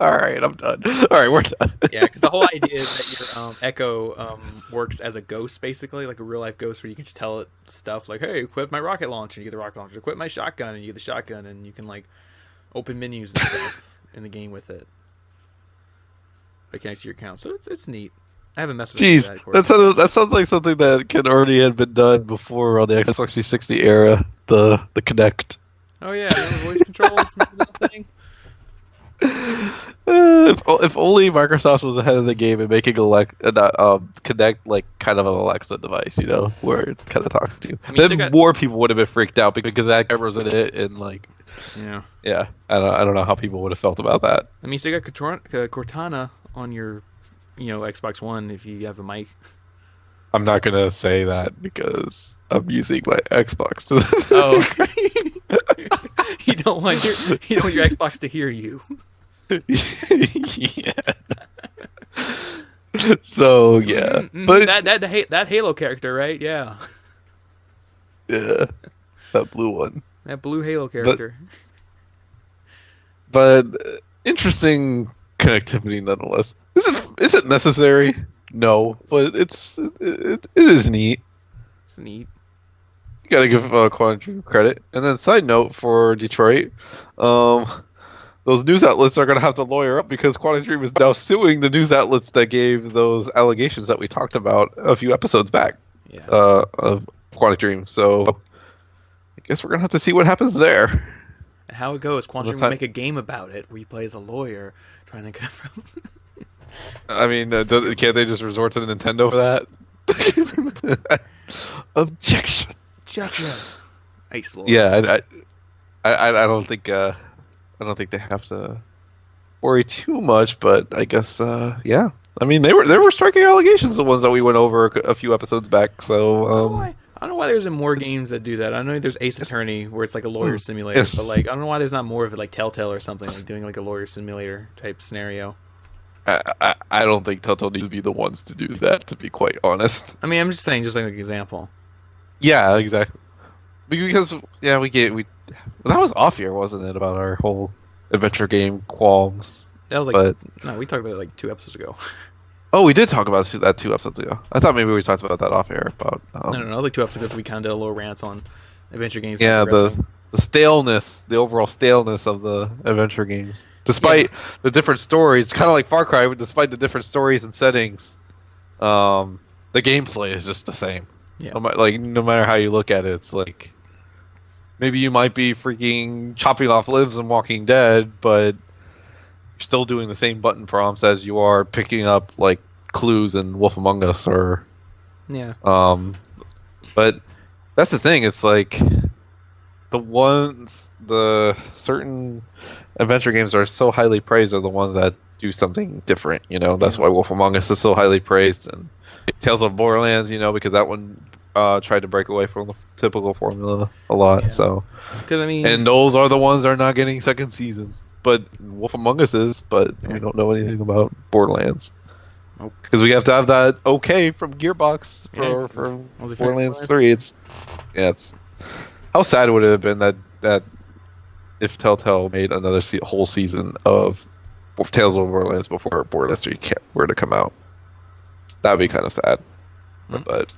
B: All right, I'm done. All right, we're done.
A: Yeah, because the whole idea is that your Echo works as a ghost, basically, like a real life ghost, where you can just tell it stuff like, "Hey, equip my rocket launcher," and you get the rocket launcher. Equip my shotgun, and you get the shotgun, and you can open menus and stuff in the game with it. It connects to your account, so it's neat. I haven't messed with it yet, of course.
B: That sounds like something that can already had been done before on the Xbox 360 era. The Kinect.
A: Oh yeah, the voice controls and that thing.
B: If only Microsoft was ahead of the game in making Kinect kind of an Alexa device, where it kind of talks to you. Then more people would have been freaked out because that camera's in it and yeah. I don't know how people would have felt about that.
A: I mean, you still got Cortana on your Xbox One if you have a mic.
B: I'm not gonna say that because I'm using my Xbox to.
A: Oh, you don't want your Xbox to hear you.
B: Yeah. So yeah, but
A: that Halo character, right? Yeah.
B: Yeah, that blue one.
A: That blue Halo character.
B: But interesting connectivity nonetheless. Is it necessary? No, but it is neat.
A: It's neat.
B: You gotta give Quantum Dream credit. And then side note for Detroit, those news outlets are gonna have to lawyer up because Quantum Dream is now suing the news outlets that gave those allegations that we talked about a few episodes back.
A: Yeah.
B: Of Quantum Dream. So I guess we're gonna have to see what happens there.
A: And how it goes. Quantum Dream will make a game about it where you play as a lawyer trying to get from.
B: I mean, can't they just resort to Nintendo for that? Objection.
A: Ice Lord.
B: Yeah, I don't think they have to worry too much, but I guess yeah. I mean, they were striking allegations, the ones that we went over a few episodes back. So
A: I don't know why there's more games that do that. I know there's Ace Attorney where it's like a lawyer simulator, but I don't know why there's not more of it like Telltale or something doing like a lawyer simulator type scenario.
B: I don't think Telltale needs to be the ones to do that, to be quite honest.
A: I mean, I'm just saying, just like an example.
B: Yeah, exactly. Because that was off here, wasn't it? About our whole adventure game qualms.
A: That was no, we talked about it 2 episodes ago.
B: Oh, we did talk about that 2 episodes ago. I thought maybe we talked about that off air. About
A: no, it was 2 episodes ago. We kind of did a little rant on adventure games.
B: Yeah, the staleness, the overall staleness of the adventure games, despite the different stories, kind of like Far Cry. Despite the different stories and settings, the gameplay is just the same.
A: Yeah.
B: No matter how you look at it, it's like maybe you might be freaking chopping off limbs in Walking Dead, but you're still doing the same button prompts as you are picking up like clues in Wolf Among Us or but that's the thing. It's like the certain adventure games are so highly praised are the ones that do something different. That's why Wolf Among Us is so highly praised, and Tales of Borderlands, because that one tried to break away from the typical formula a lot.
A: Yeah.
B: So,
A: 'Cause, I mean,
B: and those are the ones that are not getting second seasons. But Wolf Among Us is, but we don't know anything about Borderlands.
A: Nope.
B: Because we have to have that okay from Gearbox for Borderlands 3. It's how sad would it have been that if Telltale made another whole season of Tales of Borderlands before Borderlands 3 were to come out. That would be kind of sad. But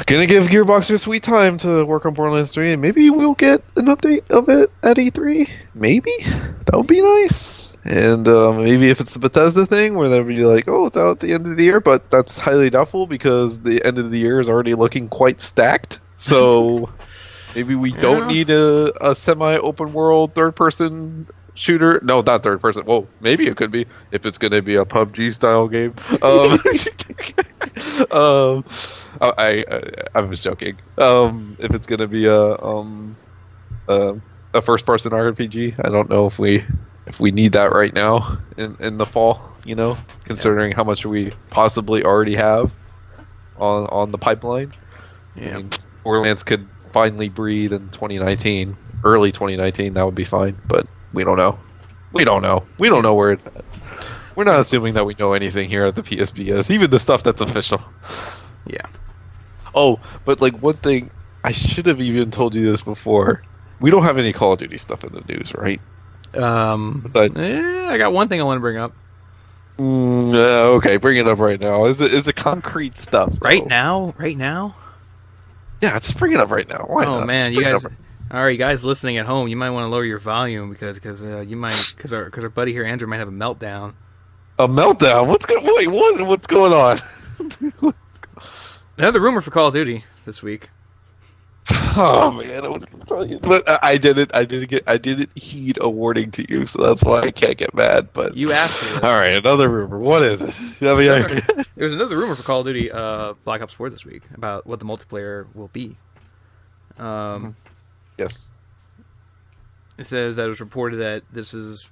B: gonna give Gearbox their sweet time to work on Borderlands 3, and maybe we'll get an update of it at E3. Maybe that would be nice. And maybe if it's the Bethesda thing, where they'll be like, "Oh, it's out at the end of the year," but that's highly doubtful because the end of the year is already looking quite stacked. So maybe we don't need a semi-open world third-person shooter. No, not third-person. Well, maybe it could be if it's going to be a PUBG style game. I was joking. If it's going to be a first-person RPG, I don't know if we need that right now in the fall. Considering how much we possibly already have on the pipeline.
A: Yeah.
B: I mean, Borderlands could finally breathe in 2019, early 2019. That would be fine, but we don't know. We don't know where it's at. We're not assuming that we know anything here at the PSBS, even the stuff that's official.
A: Yeah.
B: Oh, but one thing, I should have even told you this before. We don't have any Call of Duty stuff in the news, right?
A: I got one thing I want to bring up.
B: Okay, bring it up right now. Is it concrete stuff? Though?
A: Right now?
B: Yeah, just bring it up right now. Why not?
A: Oh man, you guys. All right, you guys listening at home, you might want to lower your volume because our buddy here Andrew might have a meltdown.
B: A meltdown? What's going on?
A: Another rumor for Call of Duty this week.
B: Oh man, I was gonna tell you, but I didn't heed a warning to you, so that's why I can't get mad. But
A: you asked for this.
B: All right, another rumor. What is it?
A: There's another rumor for Call of Duty Black Ops 4 this week about what the multiplayer will be.
B: Yes.
A: It says that it was reported that this is.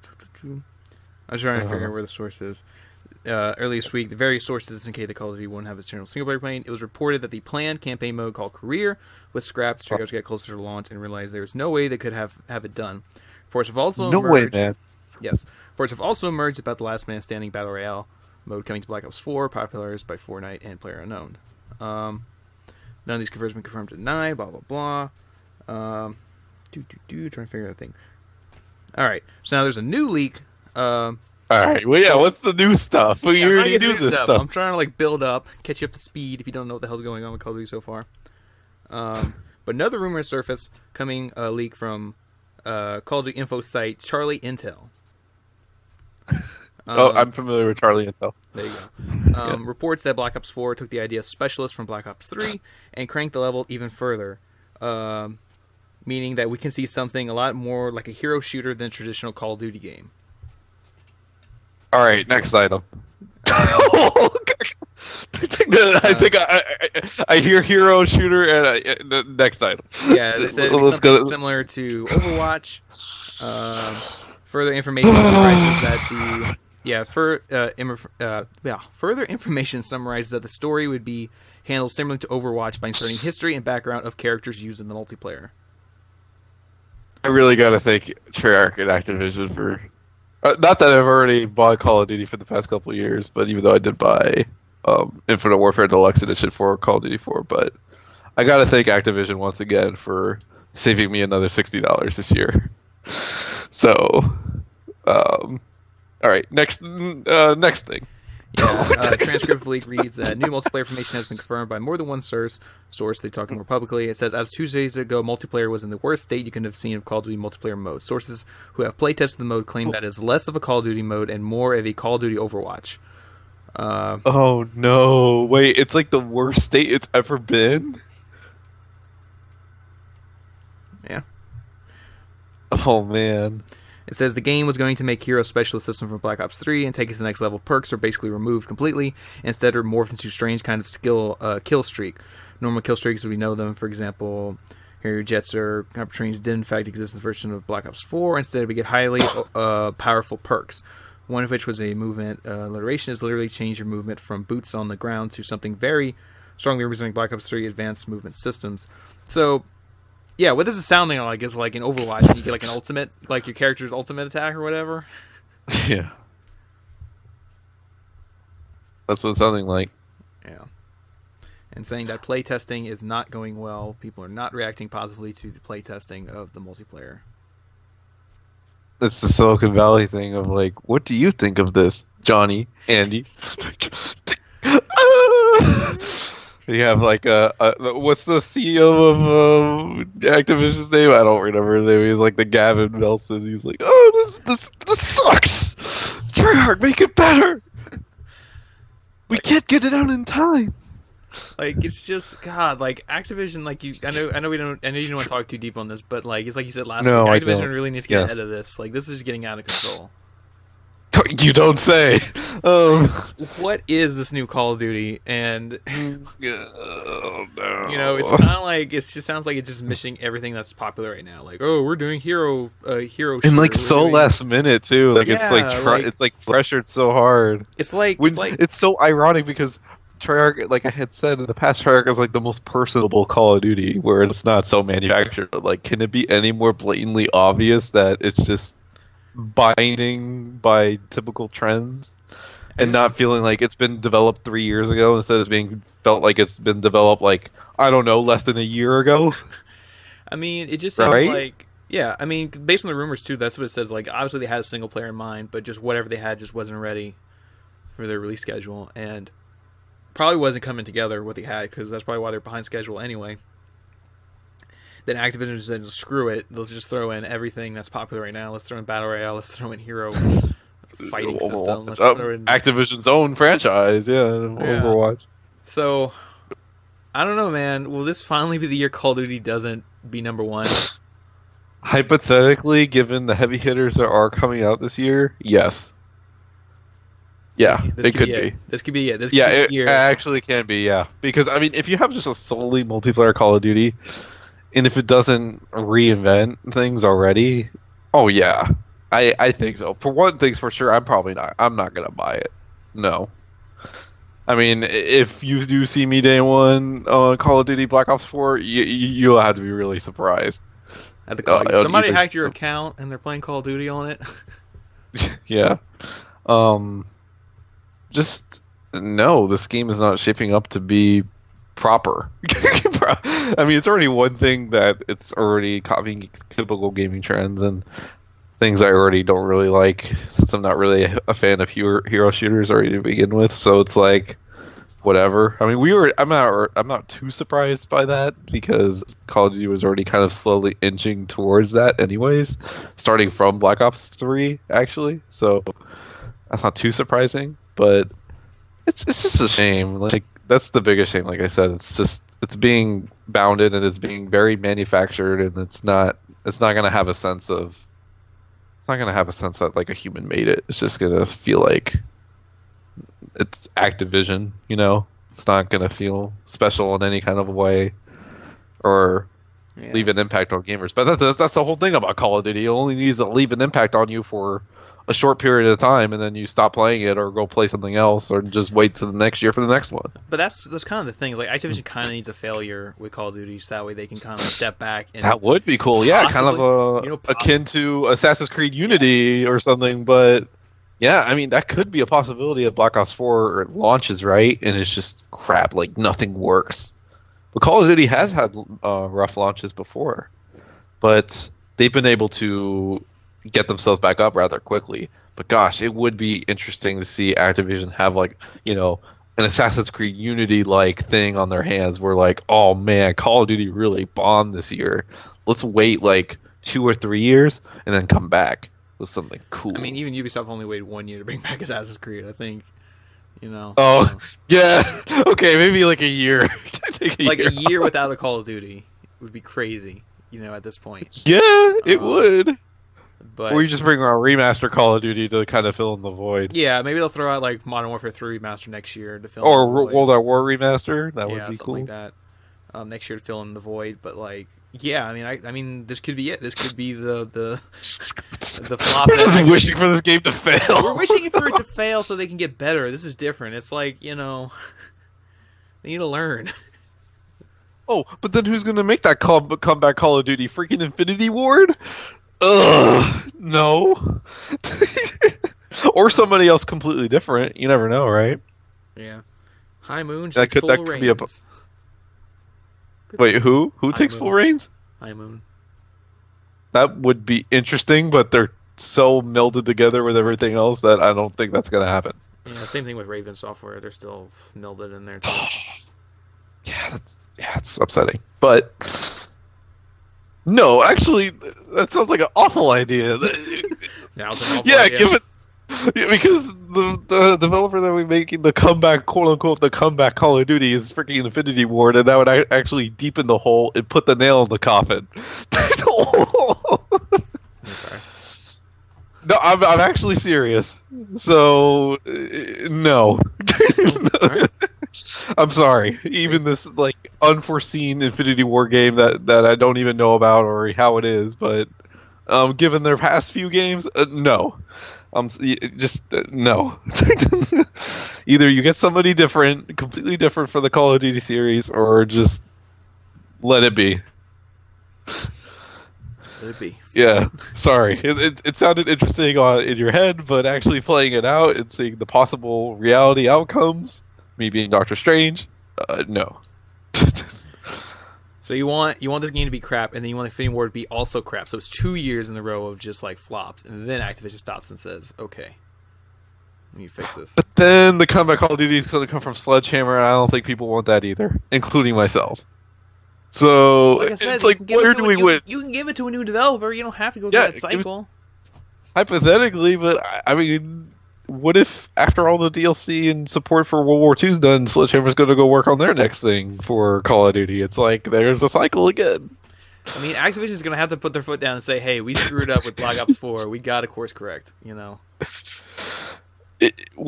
A: I was trying to figure out where the source is. Earlier this week, the various sources indicated that Call of Duty won't have its general single-player campaign. It was reported that the planned campaign mode called Career was scrapped to get closer to launch and realized there was no way they could have it done. Reports have also emerged.
B: Man.
A: Yes. Reports have also emerged about the Last Man Standing Battle Royale mode coming to Black Ops 4, popularized by Fortnite and PlayerUnknown. None of these confirmed have been confirmed or denied, blah, blah, blah. Trying to figure out that thing. Alright, so now there's a new leak.
B: Alright, well, yeah, what's the new stuff? We already do this stuff.
A: I'm trying to build up, catch you up to speed if you don't know what the hell's going on with Call of Duty so far. But another rumor has surfaced, coming a leak from Call of Duty info site Charlie Intel.
B: I'm familiar with Charlie Intel.
A: There you go. Reports that Black Ops 4 took the idea of specialists from Black Ops 3 and cranked the level even further, meaning that we can see something a lot more like a hero shooter than a traditional Call of Duty game.
B: All right, next item. I think I hear hero shooter and next item.
A: Yeah, they said it'd be something similar to Overwatch. Further information summarizes that further information summarizes that the story would be handled similarly to Overwatch by inserting history and background of characters used in the multiplayer.
B: I really gotta thank Treyarch and Activision for. Not that I've already bought Call of Duty for the past couple of years, but even though I did buy Infinite Warfare Deluxe Edition for Call of Duty 4, but I gotta thank Activision once again for saving me another $60 this year. So, all right, next thing.
A: Yeah, transcript leak reads that new multiplayer information has been confirmed by more than one source. They talked more publicly. It says, as 2 days ago, multiplayer was in the worst state you can have seen of Call of Duty multiplayer mode. Sources who have playtested the mode claim that is less of a Call of Duty mode and more of a Call of Duty Overwatch.
B: Oh no! Wait, it's like the worst state it's ever been.
A: Yeah.
B: Oh man.
A: It says the game was going to make Hero Specialist system from Black Ops 3 and take it to the next level. Perks are basically removed completely. Instead, are morphed into strange kind of kill streak. Normal kill streaks as we know them, for example, Harrier jets or copper trains did in fact exist in the version of Black Ops 4. Instead, we get highly powerful perks. One of which was a movement. Alliteration is literally change your movement from boots on the ground to something very strongly resembling Black Ops 3 advanced movement systems. So, yeah, what this is sounding like is like in Overwatch when you get like an ultimate, like your character's ultimate attack or whatever.
B: Yeah. That's what it's sounding like.
A: Yeah. And saying that playtesting is not going well. People are not reacting positively to the playtesting of the multiplayer.
B: It's the Silicon Valley thing of like, what do you think of this, Johnny, Andy? You have like what's the CEO of Activision's name? I don't remember his name. He's like the Gavin Nelson. He's like, oh, this sucks. Treyarch, make it better. We can't get it out in time.
A: Like it's just God, like Activision, like you. I know we don't. I know you don't want to talk too deep on this, but like it's like you said last week. Activision really needs to get ahead of this. Like this is just getting out of control.
B: You don't say.
A: What is this new Call of Duty? And
B: oh, no.
A: you know, it's kind of like it just sounds like it's just missing everything that's popular right now. Like, oh, we're doing hero
B: and like so last minute too. Like it's like it's like pressured so hard.
A: It's
B: so ironic because Treyarch, like I had said in the past, Treyarch is like the most personable Call of Duty, where it's not so manufactured. But like, can it be any more blatantly obvious that it's just binding by typical trends and not feeling like it's been developed 3 years ago instead of being felt like it's been developed like, I don't know, less than a year ago?
A: I mean, it just sounds like, yeah, I mean, based on the rumors too, that's what it says. Like, obviously they had a single player in mind, but just whatever they had just wasn't ready for their release schedule, and probably wasn't coming together what they had, because that's probably why they're behind schedule anyway. Then Activision said, screw it, let's just throw in everything that's popular right now. Let's throw in Battle Royale, let's throw in Hero fighting system. Let's throw in
B: Activision's own franchise, Overwatch.
A: So, I don't know, man. Will this finally be the year Call of Duty doesn't be number one?
B: Hypothetically, given the heavy hitters that are coming out this year, yes. Yeah, it could be.
A: This could be it.
B: It actually can be, yeah. Because, I mean, if you have just a solely multiplayer Call of Duty, and if it doesn't reinvent things already, oh yeah, I think so. For one thing's for sure, I'm not gonna buy it. No. I mean, if you do see me day one on Call of Duty Black Ops 4, you'll have to be really surprised.
A: At the call, somebody hacked your account and they're playing Call of Duty on it.
B: Yeah. Just no, this game is not shaping up to be proper. I mean, it's already one thing that it's already copying typical gaming trends and things I already don't really like, since I'm not really a fan of hero shooters already to begin with. So it's like, whatever. I mean, I'm not too surprised by that, because Call of Duty was already kind of slowly inching towards that, anyways, starting from Black Ops 3 actually. So that's not too surprising, but it's just a shame. Like, that's the biggest shame. Like I said, it's being bounded and it's being very manufactured, and it's not gonna have a sense that like a human made it. It's just gonna feel like it's Activision, you know. It's not gonna feel special in any kind of way, or leave an impact on gamers. But that's the whole thing about Call of Duty. It only needs to leave an impact on you for a short period of time, and then you stop playing it or go play something else, or just wait till the next year for the next one.
A: But that's kind of the thing. Like, Activision kind of needs a failure with Call of Duty, so that way they can kind of step back. And
B: that would be cool. Yeah, kind of akin to Assassin's Creed Unity or something. But yeah, I mean, that could be a possibility if Black Ops 4 launches right and it's just crap, like nothing works. But Call of Duty has had rough launches before, but they've been able to get themselves back up rather quickly. But gosh, it would be interesting to see Activision have, like, you know, an Assassin's Creed Unity like thing on their hands, where like, oh man, Call of Duty really bombed this year. Let's wait like 2 or 3 years and then come back with something cool.
A: I mean, even Ubisoft only waited 1 year to bring back Assassin's Creed, I think. You know.
B: Oh, yeah. Okay, maybe like a year.
A: A year without a Call of Duty would be crazy, you know, at this point.
B: Yeah, it would.
A: But,
B: or you just bring a remaster Call of Duty to kind of fill in the void.
A: Yeah, maybe they'll throw out like Modern Warfare 3 remaster next year to fill
B: in
A: the void.
B: World at War remaster. That would be cool.
A: Like that. Next year to fill in the void, but like, Yeah, I mean, this could be it. This could be the flop.
B: We're just
A: that
B: wishing for this game to fail.
A: We're wishing for it to fail so they can get better. This is different. It's like, they need to learn.
B: Oh, but then who's gonna make that comeback Call of Duty? Freaking Infinity Ward? Ugh, no. Or somebody else completely different. You never know, right?
A: Yeah. High Moon
B: That
A: takes
B: could
A: full
B: be a.
A: reins.
B: Wait, who? Who
A: High
B: takes
A: Moon.
B: full reins?
A: High Moon.
B: That would be interesting, but they're so melded together with everything else that I don't think that's gonna happen.
A: Yeah, same thing with Raven Software. They're still melded in there too.
B: Yeah, it's upsetting. But no, actually, that sounds like an awful idea.
A: Now it's an awful
B: Yeah,
A: idea.
B: give it. Yeah, because the developer that we making the comeback, quote unquote, the comeback Call of Duty is freaking Infinity Ward, and that would actually deepen the hole and put the nail in the coffin.
A: Okay.
B: No, I'm actually serious. So no.
A: Alright.
B: I'm sorry. Even this like unforeseen Infinity War game that I don't even know about or how it is, but given their past few games, no. Just no. Either you get somebody different, completely different for the Call of Duty series, or just let it be.
A: Let it be.
B: Yeah, sorry. It sounded interesting in your head, but actually playing it out and seeing the possible reality outcomes, me being Doctor Strange, no.
A: So you want this game to be crap, and then you want Infinity Ward to be also crap. So it's 2 years in a row of just like flops, and then Activision stops and says, "Okay, let me fix this."
B: But then the comeback Call of Duty is going to come from Sledgehammer, and I don't think people want that either, including myself. So
A: Like I said,
B: it's like, where do we win?
A: You can give it to a new developer. You don't have to go through that cycle.
B: Hypothetically, but I mean, what if after all the DLC and support for World War II's done, Sledgehammer's going to go work on their next thing for Call of Duty? It's like there's a cycle again.
A: I mean, Activision's going to have to put their foot down and say, "Hey, we screwed up with Black Ops 4. We got to course correct."
B: We'll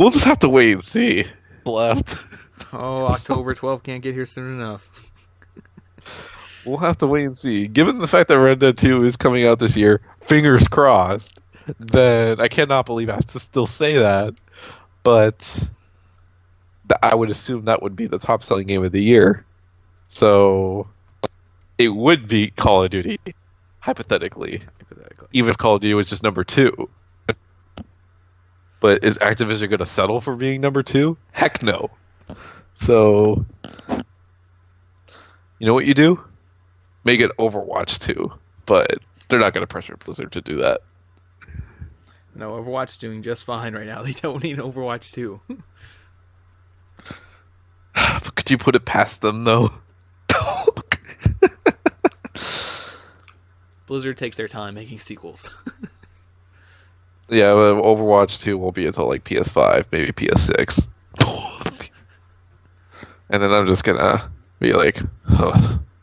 B: just have to wait and see. Left.
A: Oh, October 12th can't get here soon enough.
B: We'll have to wait and see. Given the fact that Red Dead 2 is coming out this year, fingers crossed, then I cannot believe I have to still say that. But I would assume that would be the top selling game of the year. So it would be Call of Duty, hypothetically. Even if Call of Duty was just number 2. But is Activision going to settle for being number 2? Heck no. So, you know what you do? Make it Overwatch 2, but they're not going to pressure Blizzard to do that.
A: No, Overwatch's doing just fine right now. They don't need Overwatch 2.
B: But could you put it past them, though?
A: Blizzard takes their time making sequels.
B: Yeah, but Overwatch 2 won't be until like PS5, maybe PS6. And then I'm just going to be like,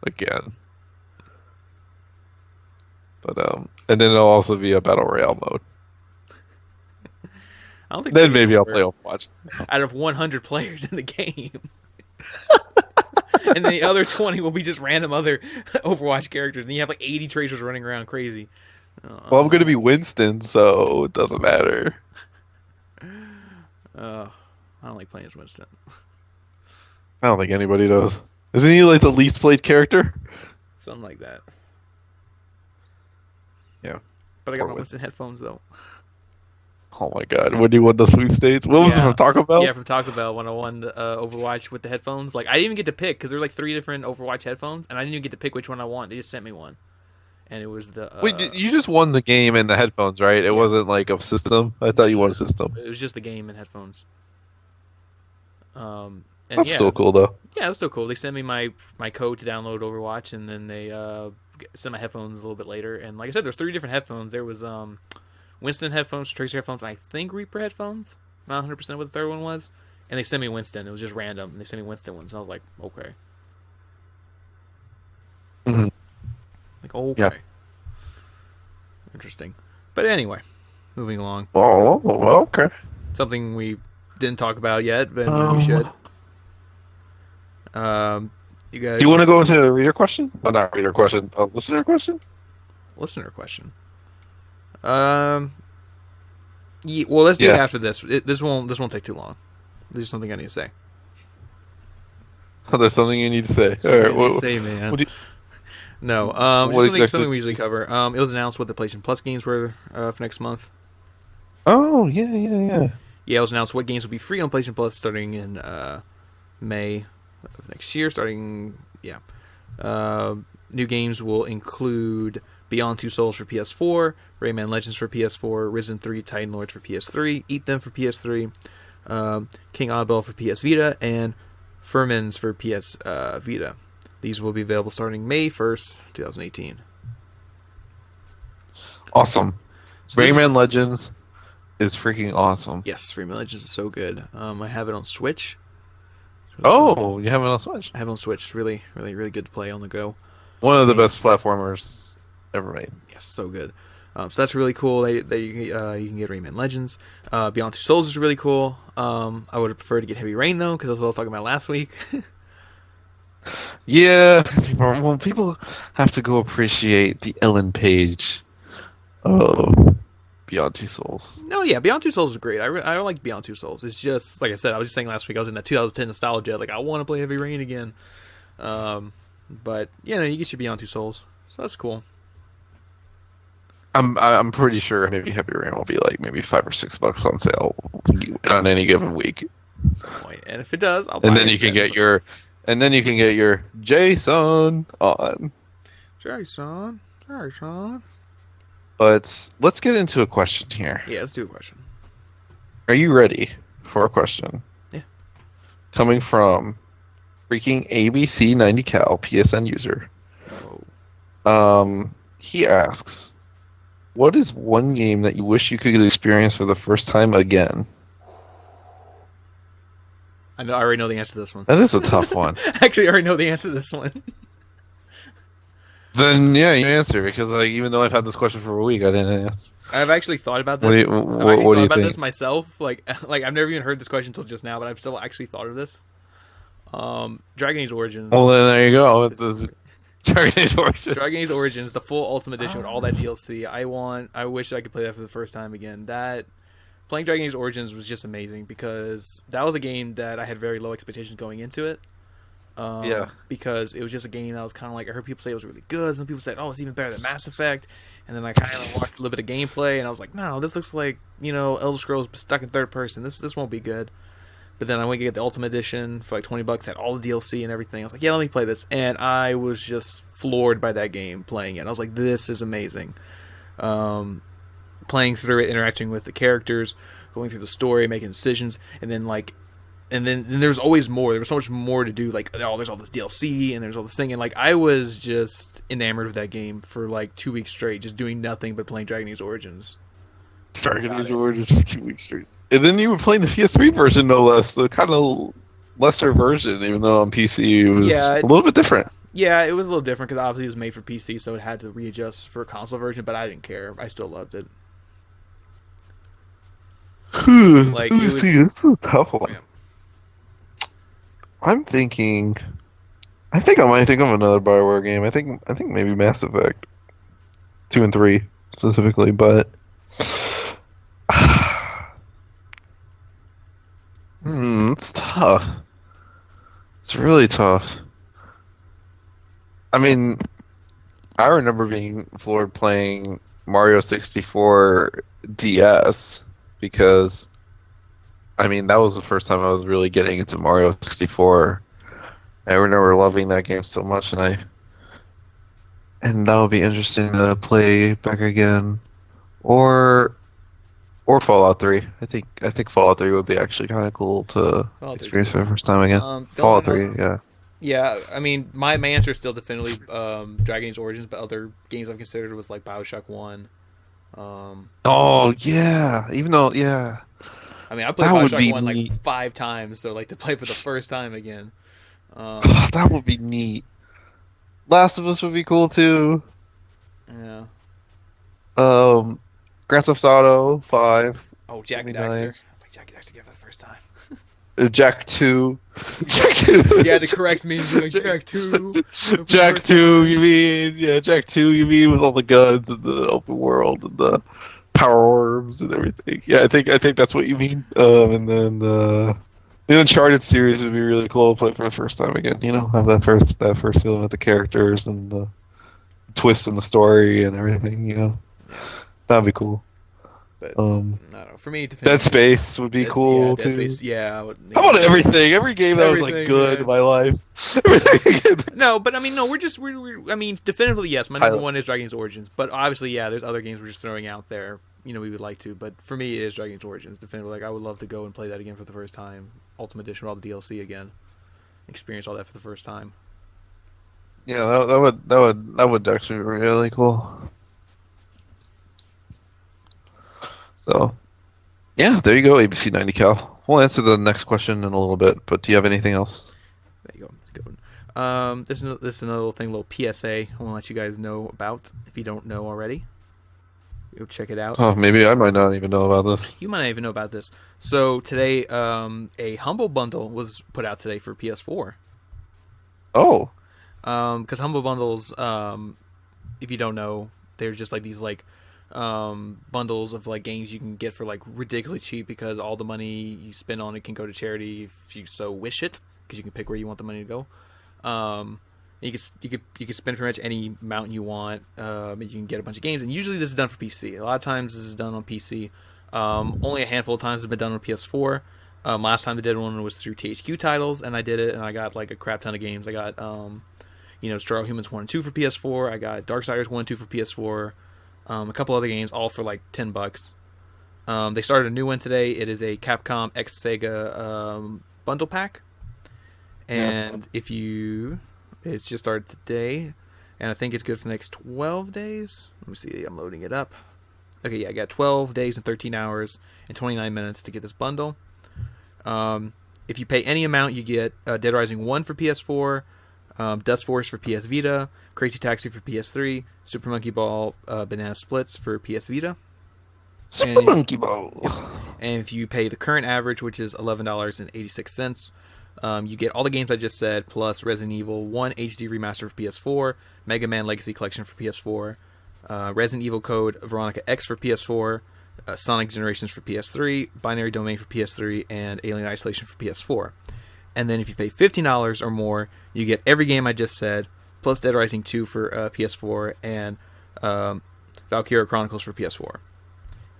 B: again. But and then it'll also be a battle royale mode.
A: I don't think
B: then maybe I'll play Overwatch.
A: Out of 100 players in the game. And the other 20 will be just random other Overwatch characters. And you have like 80 tracers running around crazy.
B: Well, I'm going to be Winston, so it doesn't matter.
A: I don't like playing as Winston.
B: I don't think anybody does. Isn't he like the least played character?
A: Something like that.
B: Yeah.
A: But I got my Winston headphones, though.
B: Oh my god. When you won the sweepstakes? What was it from Taco Bell?
A: Yeah, from Taco Bell when I won the Overwatch with the headphones. Like, I didn't even get to pick because there were like 3 different Overwatch headphones, and I didn't even get to pick which one I want. They just sent me one. And it was the...
B: Wait, you just won the game and the headphones, right? It wasn't like a system? I thought you won a system.
A: It was just the game and headphones. And
B: That's still cool, though.
A: Yeah, it was still cool. They sent me my code to download Overwatch, and then they sent my headphones a little bit later. And like I said, there's 3 different headphones. There was Winston headphones, Tracer headphones, and I think Reaper headphones. Not 100% what the third one was. And they sent me Winston. It was just random. And they sent me Winston ones. And I was like, okay.
B: Mm-hmm.
A: Like, okay.
B: Yeah.
A: Interesting. But anyway, moving along.
B: Oh, well, okay.
A: Something we didn't talk about yet, but we should. You
B: Do
A: got
B: you want to go into a reader question? Oh, not reader question. A listener question?
A: listener question. Yeah, well, let's do it
B: Yeah.
A: after this. This won't take too long. There's something I need to say.
B: Oh, there's something you need to say. All
A: Something
B: right.
A: I need to say, man.
B: What do
A: No, just
B: what
A: something
B: exactly?
A: we usually cover. It was announced what the PlayStation Plus games were for next month.
B: Oh, yeah.
A: Yeah, it was announced what games will be free on PlayStation Plus starting in May of next year. Uh, New games will include Beyond Two Souls for PS4, Rayman Legends for PS4, Risen 3 Titan Lords for PS3, Eat Them for PS3, King Oddball for PS Vita, and Furmins for PS Vita. These will be available starting May 1st, 2018.
B: Awesome.
A: So this,
B: Rayman Legends is freaking awesome.
A: yes, Rayman Legends is so good. I have it on Switch. It's really fun.
B: Oh, you have it on Switch?
A: I have it on Switch. It's really, really, really good to play on the go.
B: One of the
A: Game.
B: best platformers ever made.
A: Yes, so good. So that's really cool. You can get Rayman Legends. Beyond Two Souls is really cool. I would have preferred to get Heavy Rain though, because that's what I was talking about last week.
B: Yeah, people have to go appreciate the Ellen Page of Beyond Two Souls.
A: No, yeah, Beyond Two Souls is great. I like Beyond Two Souls. It's just like I said. I was just saying last week. I was in that 2010 nostalgia. Like I want to play Heavy Rain again. But yeah, no, you get your Beyond Two Souls, so that's cool.
B: I'm pretty sure maybe Heavy Rain will be like maybe $5 or $6 on sale on any given week.
A: At some point. And if it does, I'll buy
B: And then
A: it
B: you can
A: again.
B: get your Jason on.
A: Jason.
B: But let's get into a question here.
A: Yeah, let's do a question.
B: Are you ready for a question?
A: Yeah.
B: Coming from freaking ABC 90 Cal PSN user.
A: Oh.
B: He asks, what is one game that you wish you could experience for the first time again?
A: I already know the answer to this one.
B: That is a tough one.
A: Actually, I already know the answer to this one.
B: Then yeah, you answer because like even though I've had this question for a week, I didn't answer.
A: I've actually thought about this.
B: What do you,
A: I've
B: what,
A: actually
B: what
A: thought
B: do you
A: about
B: think?
A: this myself. Like I've never even heard this question until just now, but I've still actually thought of this. Dragon Age Origins.
B: Well, then there you go. It's Dragon Age Origins.
A: Dragon Age Origins, the full Ultimate Edition with all that DLC. I wish I could play that for the first time again. Playing Dragon Age Origins was just amazing because that was a game that I had very low expectations going into it.
B: Yeah.
A: Because it was just a game that was kind of like, I heard people say it was really good. Some people said, oh, it's even better than Mass Effect. And then I kind of watched a little bit of gameplay, and I was like, no, this looks like, Elder Scrolls stuck in third person. This won't be good. But then I went to get the Ultimate Edition for like $20, had all the DLC and everything. I was like, yeah, let me play this. And I was just floored by that game playing it. I was like, this is amazing. Playing through it, interacting with the characters, going through the story, making decisions, and then there's always more. There was so much more to do. Like, oh, there's all this DLC and there's all this thing, and like I was just enamored with that game for like 2 weeks straight, just doing nothing but playing Dragon Age Origins.
B: Dragon Age Origins for 2 weeks straight. And then you were playing the PS3 version, no less, the kind of lesser version, even though on PC it was a little bit different.
A: Yeah, it was a little different because obviously it was made for PC, so it had to readjust for a console version. But I didn't care. I still loved it.
B: Like, this is a tough one. Yeah. I'm thinking. I think I might think of another Bioware game. I think maybe Mass Effect 2 and 3 specifically, but it's tough. It's really tough. I mean, I remember being floored playing Mario 64 DS because, I mean, that was the first time I was really getting into Mario 64. I remember loving that game so much, and that would be interesting to play back again, or Fallout 3. I think Fallout 3 would be actually kind of cool to experience for the first time again. Fallout 3, yeah.
A: Yeah, I mean, my answer is still definitely Dragon Age Origins, but other games I've considered was like BioShock 1.
B: Oh, yeah. Even though, yeah.
A: I mean, I played BioShock 1 like 5 times, so like to play for the first time again.
B: That would be neat. Last of Us would be cool too.
A: Yeah.
B: Grand Theft Auto 5.
A: Oh, Jack and Daxter.
B: Nice.
A: I played Jack and Daxter again for the first time.
B: Jack 2. Jack 2.
A: You had to correct me. Like, Jack 2.
B: Jack 2, you mean? Yeah, Jack 2, you mean, with all the guns and the open world and the power orbs and everything. Yeah, I think that's what you mean. And then the Uncharted series would be really cool to play for the first time again. You know, have that first feeling with the characters and the twists in the story and everything. You know, that'd be cool.
A: But I don't know. For me,
B: Dead Space would be cool
A: Dead
B: too.
A: Space, yeah.
B: How about everything? Every game that was like good in my life. Everything.
A: No, but I mean, no. I mean, definitively, yes. My number one is Dragon Age Origins, but obviously, yeah. There's other games we're just throwing out there. You know, we would like to, but for me, it is Dragon Age Origins. Definitively, like I would love to go and play that again for the first time. Ultimate Edition with all the DLC again. Experience all that for the first time.
B: Yeah, that would actually be really cool. So, yeah, there you go, ABC 90 Cal. We'll answer the next question in a little bit, but do you have anything else?
A: There you go. It's a good one. This is another little thing, little PSA. I want to let you guys know about if you don't know already. Go check it out.
B: Oh, maybe I might not even know about this.
A: You might not even know about this. So today, a Humble Bundle was put out today for PS4.
B: Oh.
A: Because Humble Bundles, if you don't know, they're just like these like bundles of like games you can get for like ridiculously cheap because all the money you spend on it can go to charity if you so wish it, because you can pick where you want the money to go. You can spend pretty much any amount you want. You can get a bunch of games, and usually this is done for PC. A lot of times this is done on PC. Only a handful of times it's been done on PS4. Last time they did one was through THQ Titles, and I did it, and I got like a crap ton of games. I got Sterile Humans 1 and 2 for PS4. I got Darksiders 1 and 2 for PS4. A couple other games, all for like $10. They started a new one today. It is a Capcom X Sega bundle pack, and it's just started today, and I think it's good for the next 12 days. Let me see. I'm loading it up. Okay, yeah, I got 12 days and 13 hours and 29 minutes to get this bundle. If you pay any amount, you get Dead Rising 1 for PS4, Dust Force for PS Vita, Crazy Taxi for PS3, Super Monkey Ball Banana Splits for PS Vita.
B: Monkey Ball.
A: And if you pay the current average, which is $11.86, you get all the games I just said, plus Resident Evil 1 HD Remaster for PS4, Mega Man Legacy Collection for PS4, Resident Evil Code Veronica X for PS4, Sonic Generations for PS3, Binary Domain for PS3, and Alien Isolation for PS4. And then if you pay $15 or more, you get every game I just said, plus Dead Rising 2 for PS4, and Valkyria Chronicles for PS4.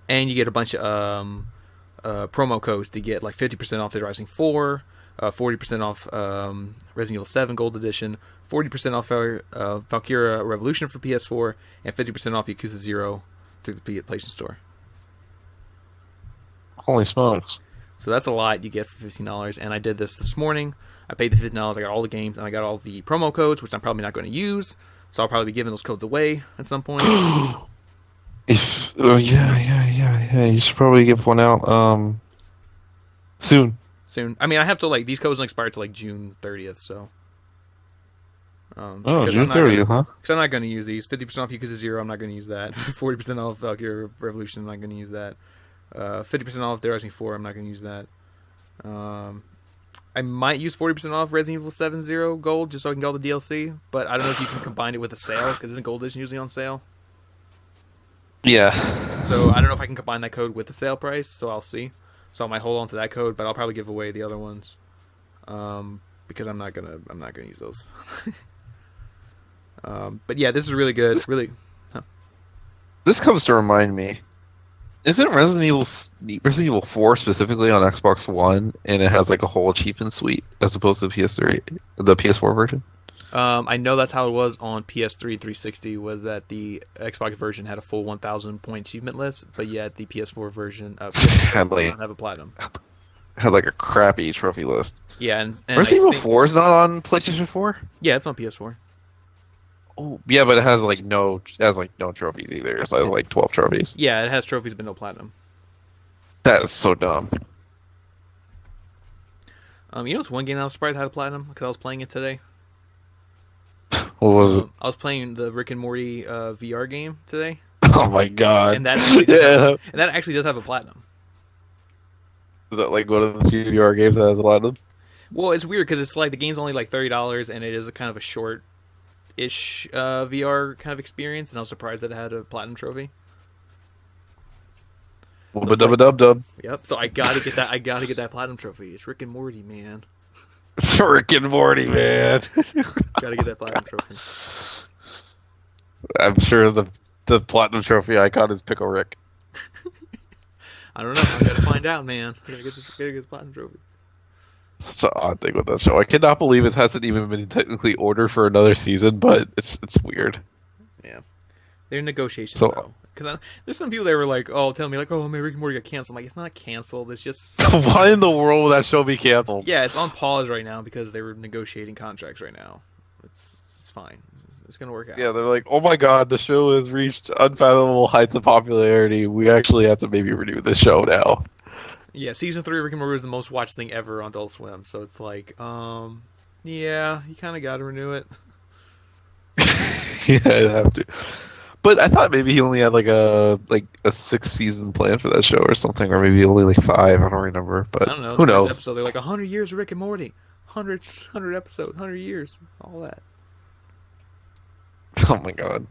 A: And you get a bunch of promo codes to get like 50% off Dead Rising 4, 40% off Resident Evil 7 Gold Edition, 40% off Valkyria Revolution for PS4, and 50% off Yakuza 0 through the PlayStation Store.
B: Holy smokes.
A: So that's a lot you get for $15, and I did this morning. I paid the $15, I got all the games, and I got all the promo codes, which I'm probably not going to use, so I'll probably be giving those codes away at some point.
B: Yeah, you should probably give one out soon.
A: I mean, I have to, like, these codes don't expire till, like, June 30th, so...
B: June 30th, huh?
A: Because I'm not going to use these. 50% off Yakuza 0, I'm not going to use that. 40% off Valkyria Revolution, I'm not going to use that. 50% off Dead Rising 4, I'm not going to use that. I might use 40% off Resident Evil 7 0 Gold, just so I can get all the DLC, but I don't know if you can combine it with a sale, because isn't Gold Edition usually on sale?
B: Yeah.
A: So I don't know if I can combine that code with the sale price, so I'll see. So I might hold on to that code, but I'll probably give away the other ones, because I'm not gonna use those. But yeah, this is really good.
B: This comes to remind me. Isn't Resident Evil 4 specifically on Xbox One, and it has like a whole achievement suite as opposed to the PS4 version?
A: I know that's how it was on PS3 360, was that the Xbox version had a full 1,000 point achievement list, but yet the PS4 version
B: had
A: don't have a platinum.
B: Had like a crappy trophy list.
A: Yeah, and
B: Resident Evil 4 is not on PlayStation 4?
A: Yeah, it's on PS4.
B: Oh, yeah, but it has no trophies either. It has like 12 trophies.
A: Yeah, it has trophies but no platinum.
B: That is so dumb.
A: It's one game I was surprised had a platinum because I was playing it today.
B: What was it?
A: I was playing the Rick and Morty VR game today.
B: Oh my god!
A: And that actually does have a platinum.
B: Is that like one of the few VR games that has a lot of them?
A: Well, it's weird because it's like the game's only like $30, and it is a kind of a short-ish VR kind of experience, and I was surprised that it had a platinum trophy. So it's like,
B: Dub.
A: yep. So I gotta get that. I gotta get that platinum trophy. It's Rick and Morty, man.
B: Rick and Morty, man.
A: Gotta get that platinum trophy.
B: I'm sure the platinum trophy icon is Pickle Rick.
A: I don't know. I gotta find out, man. I gotta get this platinum trophy.
B: Such an odd thing with that show. I cannot believe it hasn't even been technically ordered for another season, but it's weird.
A: Yeah, they're in negotiations
B: So
A: though. Because there's some people that were like, "Oh, tell me like, oh, man, Rick and Morty got canceled." I'm like, it's not canceled. It's just
B: why in the world would that show be canceled?
A: yeah, it's on pause right now because they were negotiating contracts right now. It's fine. It's gonna work out.
B: Yeah, they're like, oh my god, the show has reached unfathomable heights of popularity. We actually have to maybe renew the show now.
A: Yeah, season 3 of Rick and Morty is the most watched thing ever on Adult Swim. So it's like, yeah, you kind of got to renew it.
B: Yeah, I have to. But I thought maybe he only had like a 6-season plan for that show or something, or maybe only like 5. I don't remember. But
A: I don't know.
B: Who knows?
A: Episode, they're like 100 years of Rick and Morty, 100 episodes, 100 years, all that.
B: Oh my god.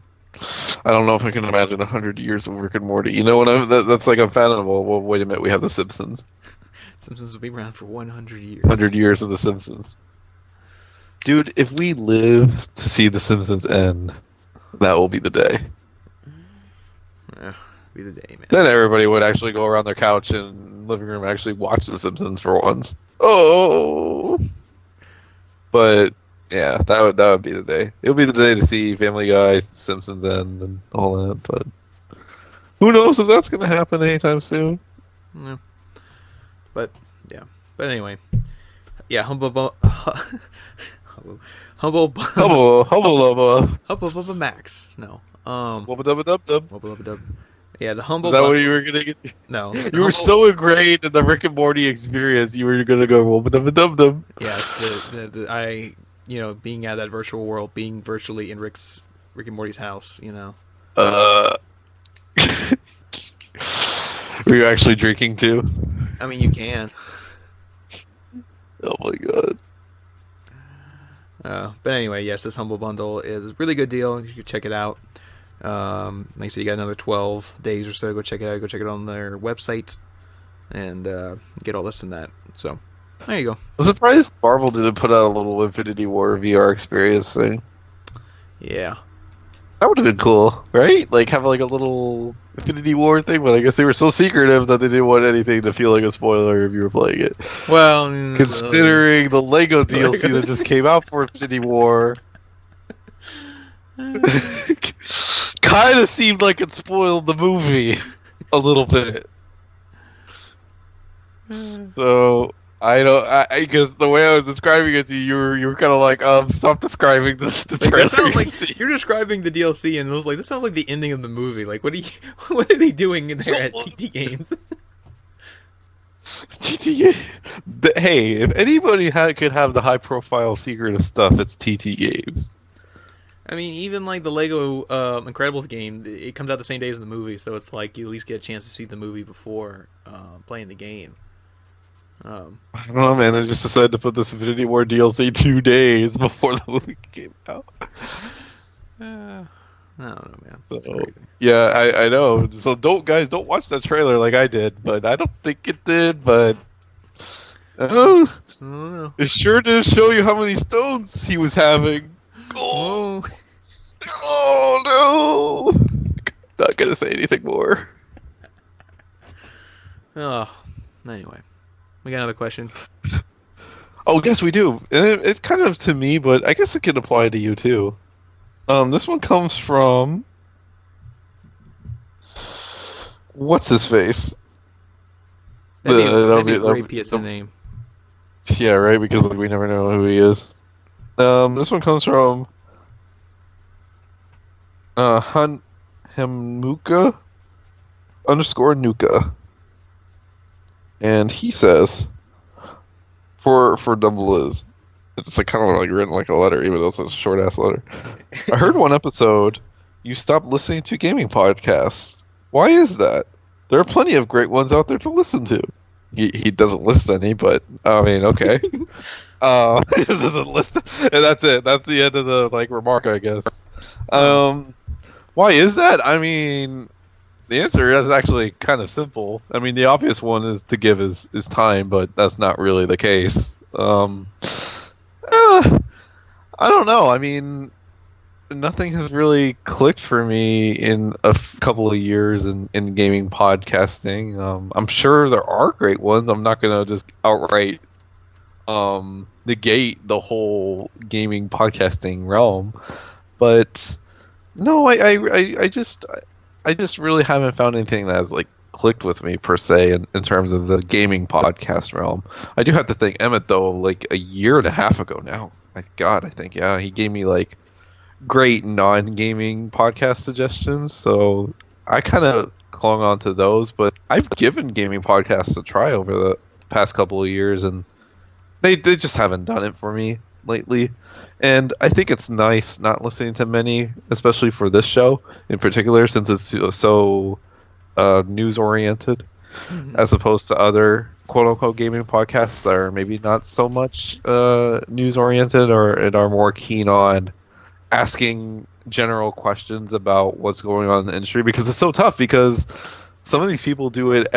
B: I don't know if I can imagine 100 years of Rick and Morty. You know what? That's like unfathomable. Well, wait a minute. We have The Simpsons.
A: Simpsons will be around for 100 years.
B: 100 years of The Simpsons. Dude, if we live to see The Simpsons end, that will be the day.
A: Yeah, be the day, man.
B: Then everybody would actually go around their couch and living room and actually watch The Simpsons for once. Oh! But yeah, that would be the day. It would be the day to see Family Guy, Simpsons end, and all that. But who knows if that's going to happen anytime soon?
A: Yeah. But yeah. But anyway, yeah. Humble Max. No.
B: Wubba dubba dub dub.
A: Wubba dub. Yeah, the humble.
B: Is that what you were gonna get?
A: No.
B: You were so ingrained in the Rick and Morty experience. You were gonna go wubba dubba dub dub.
A: Yes, being at that virtual world, being virtually in Rick and Morty's house,
B: Were you actually drinking too?
A: I mean, you can.
B: Oh my god.
A: But anyway, yes, this Humble Bundle is a really good deal. You can check it out. Like I said, you got another 12 days or so. Go check it out. Go check it on their website and get all this and that. So, there you go.
B: I'm surprised Marvel didn't put out a little Infinity War VR experience thing.
A: Yeah.
B: That would have been cool, right? Like, have like a little Infinity War thing, but I guess they were so secretive that they didn't want anything to feel like a spoiler if you were playing it.
A: Well,
B: considering the Lego DLC that just came out for Infinity War, kind of seemed like it spoiled the movie a little bit. So I don't. I guess the way I was describing it to you, you were kind of like, stop describing this. The
A: that sounds like you're describing the DLC, and it was like, this sounds like the ending of the movie. Like, what are they doing in there at TT Games?
B: TT. Hey, if anybody could have the high-profile secret of stuff, it's TT Games.
A: I mean, even like the Lego Incredibles game, it comes out the same day as the movie, so it's like you at least get a chance to see the movie before playing the game.
B: I don't know, man. They just decided to put this Infinity War DLC 2 days before the movie came out.
A: I don't know, man. That's
B: so,
A: crazy.
B: Yeah, I know. So don't watch that trailer like I did, but I don't think it did. But
A: I don't know.
B: It sure did show you how many stones he was having. Oh no! Not gonna say anything more.
A: Oh, anyway. We got another question.
B: Oh, yes, we do. And it's kind of to me, but I guess it could apply to you, too. This one comes from... What's his face?
A: That'd be a great PSN name.
B: Yeah, right, because like, we never know who he is. This one comes from... Hemuka _Nuka. And he says, for Double Liz, it's like kind of like written like a letter, even though it's a short ass letter. I heard one episode you stopped listening to gaming podcasts. Why is that? There are plenty of great ones out there to listen to. he doesn't list any, but I mean, okay. He doesn't list, and that's it. That's the end of the like remark, I guess. Why is that? I mean, the answer is actually kind of simple. I mean, the obvious one is to give his time, but that's not really the case. I don't know. I mean, nothing has really clicked for me in a couple of years in gaming podcasting. I'm sure there are great ones. I'm not gonna just outright negate the whole gaming podcasting realm, but no, I just really haven't found anything that has like clicked with me per se in terms of the gaming podcast realm. I do have to thank Emmett though, like a year and a half ago now. My God, I think yeah, he gave me like great non-gaming podcast suggestions, so I kind of clung on to those. But I've given gaming podcasts a try over the past couple of years, and they just haven't done it for me lately. And I think it's nice not listening to many, especially for this show in particular, since it's so news oriented, as opposed to other quote unquote gaming podcasts that are maybe not so much news oriented and are more keen on asking general questions about what's going on in the industry, because it's so tough, because some of these people do it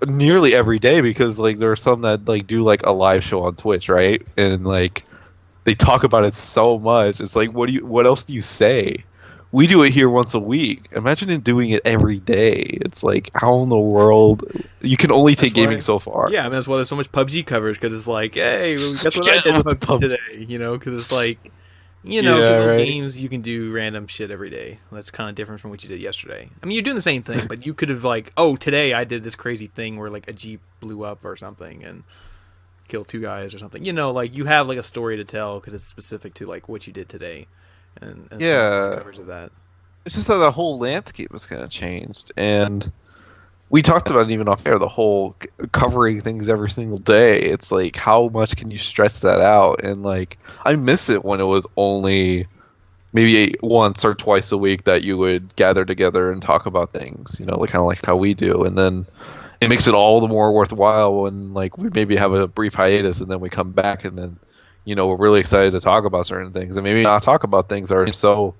B: nearly every day, because like there are some that like do like a live show on Twitch, right? And like they talk about it so much. It's like what else do you say? We do it here once a week. Imagine doing it every day. It's like, how in the world? You can only take gaming so far.
A: Yeah, I mean, that's why there's so much PUBG coverage, because it's like, hey, guess what I did with PUBG today? You know, because it's like, you know, because those games, you can do random shit every day. That's kind of different from what you did yesterday. I mean, you're doing the same thing, but you could have like, oh, today I did this crazy thing where like a Jeep blew up or something and killed 2 guys or something. You know, like you have like a story to tell because it's specific to like what you did today. And
B: yeah,
A: coverage of that.
B: It's just that the whole landscape has kind of changed, and we talked about it even off air. The whole covering things every single day. It's like, how much can you stretch that out? And like, I miss it when it was only maybe once or twice a week that you would gather together and talk about things. You know, like kind of like how we do, and then it makes it all the more worthwhile when like we maybe have a brief hiatus and then we come back and then, you know, we're really excited to talk about certain things, and maybe not talk about things that are so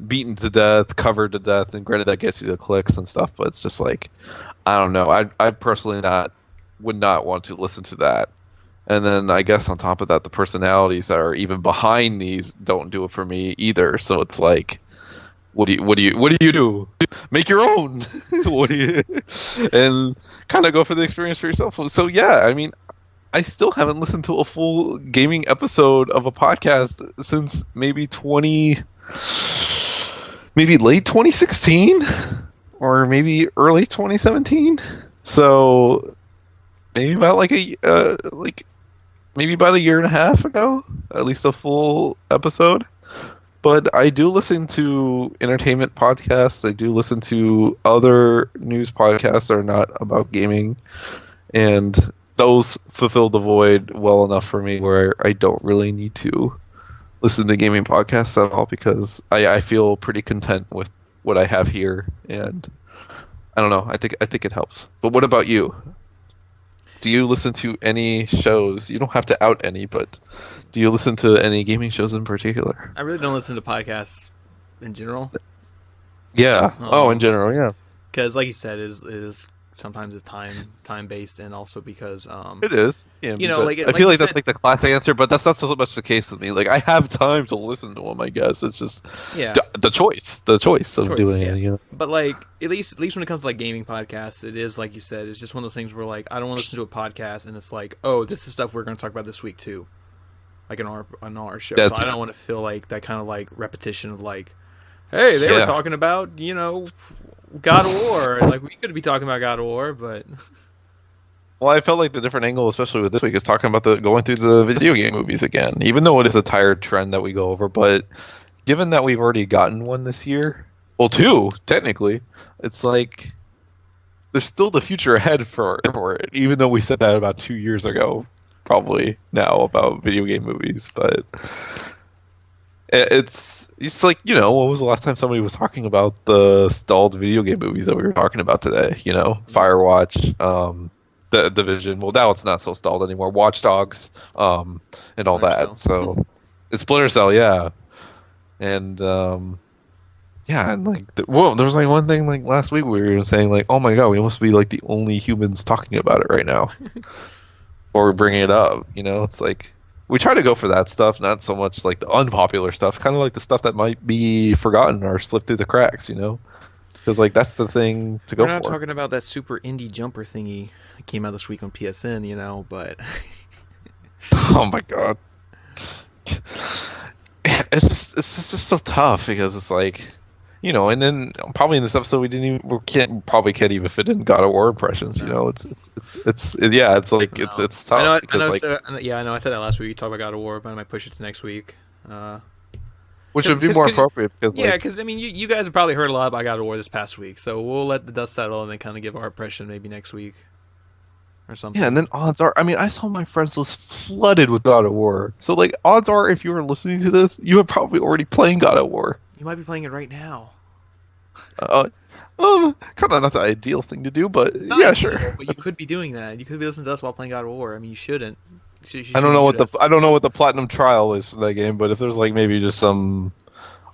B: beaten to death, covered to death, and granted that gets you the clicks and stuff, but it's just like, I don't know. I personally would not want to listen to that. And then I guess on top of that, the personalities that are even behind these don't do it for me either. So it's like, what do you do? Make your own. What do you and kind of go for the experience for yourself. So yeah, I mean, I still haven't listened to a full gaming episode of a podcast since maybe late 2016 or maybe early 2017. So maybe about maybe about a year and a half ago, at least a full episode. But I do listen to entertainment podcasts. I do listen to other news podcasts that are not about gaming, and those fulfill the void well enough for me where I don't really need to listen to gaming podcasts at all, because I feel pretty content with what I have here, and I don't know. I think it helps. But what about you? Do you listen to any shows? You don't have to out any, but do you listen to any gaming shows in particular?
A: I really don't listen to podcasts in general.
B: Yeah. In general, yeah.
A: Because, like you said, it is sometimes it's time based, and also because
B: it is. Yeah,
A: you know,
B: I feel like that's like the classic answer, but that's not so much the case with me. Like, I have time to listen to them. I guess it's just the choice of doing it. You know?
A: But like at least when it comes to like gaming podcasts, it is like you said, it's just one of those things where like I don't want to listen to a podcast and it's like, oh, this is stuff we're going to talk about this week too, like on our show. So I don't want to feel like that kind of like repetition of like, hey, they were talking about, you know, God of War. Like, we could be talking about God of War, but
B: well, I felt like the different angle, especially with this week, is talking about going through the video game movies again. Even though it is a tired trend that we go over, but given that we've already gotten one this year, well, 2 technically, it's like there's still the future ahead for it. Even though we said that about 2 years ago, probably now about video game movies, but It's like, what was the last time somebody was talking about the stalled video game movies that we were talking about today? Firewatch, the Division. Well, now it's not so stalled anymore. Watch Dogs, and all
A: Splinter
B: that.
A: Cell.
B: So it's Splinter Cell, yeah, and yeah, and like, well, there was like one thing like last week we were saying like, oh my god, we must be like the only humans talking about it right now, or bringing it up. It's like we try to go for that stuff, not so much like the unpopular stuff, kind of like the stuff that might be forgotten or slip through the cracks. Because like that's the thing to
A: We're
B: go
A: not
B: for.
A: talking about that super indie jumper thingy that came out this week on PSN, but
B: Oh my god, it's just so tough because it's like. And then probably in this episode we can't even fit in God of War impressions.
A: No.
B: It's tough
A: I know.
B: because
A: I know. I said that last week. You talk about God of War, but I might push it to next week.
B: which would be more appropriate because
A: Because I mean, you guys have probably heard a lot about God of War this past week, so we'll let the dust settle and then kind of give our impression maybe next week or something.
B: yeah, and then odds are, I mean, I saw my friends list flooded with God of War, so like odds are if you were listening to this, you were probably already playing God of War.
A: You might be playing it right now.
B: Kind of not the ideal thing to do, but
A: It's not
B: yeah,
A: ideal,
B: sure.
A: But you could be doing that. You could be listening to us while playing God of War. I mean, you shouldn't. You
B: I don't know what
A: shouldn't do
B: I don't know what the platinum trial is for that game, but if there's like maybe just some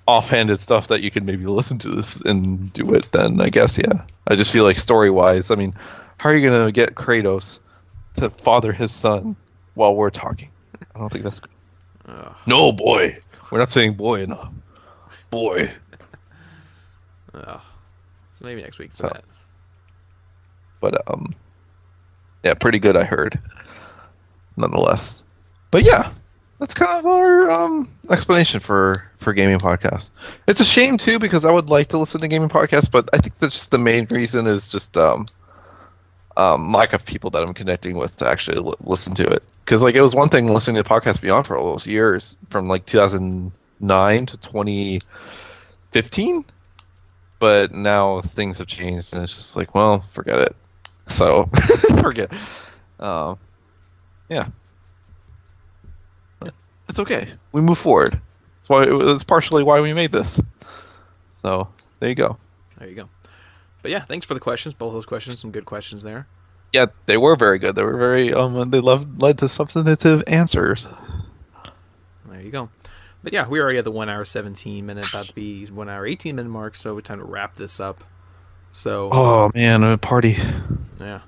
B: offhanded stuff that you could maybe listen to this and do it, then I guess yeah. I just feel like story wise, I mean, how are you gonna get Kratos to father his son while we're talking? I don't think that's good.
A: Ugh.
B: No, boy. We're not saying boy enough. Boy.
A: Maybe next week for
B: So.
A: that.
B: But yeah, pretty good I heard. Nonetheless. But yeah, that's kind of our explanation for gaming podcasts. It's a shame too because I would like to listen to gaming podcasts, but I think that's just the main reason is just lack of people that I'm connecting with to actually listen to it. Because like it was one thing listening to Podcast Beyond for all those years from like 2009 to 2015, but now things have changed and it's just like, well, forget it. So forget. Yeah. It's okay. We move forward. It's partially why we made this. So there you go.
A: There you go. But yeah, thanks for the questions. Both those questions, some good questions there.
B: Yeah, they were very good. They were very they led to substantive answers.
A: There you go. But yeah, we're already at the 1 hour 17 minute, about to be 1 hour 18 minute mark, so it's time to wrap this up. So
B: oh man, a party.
A: Yeah.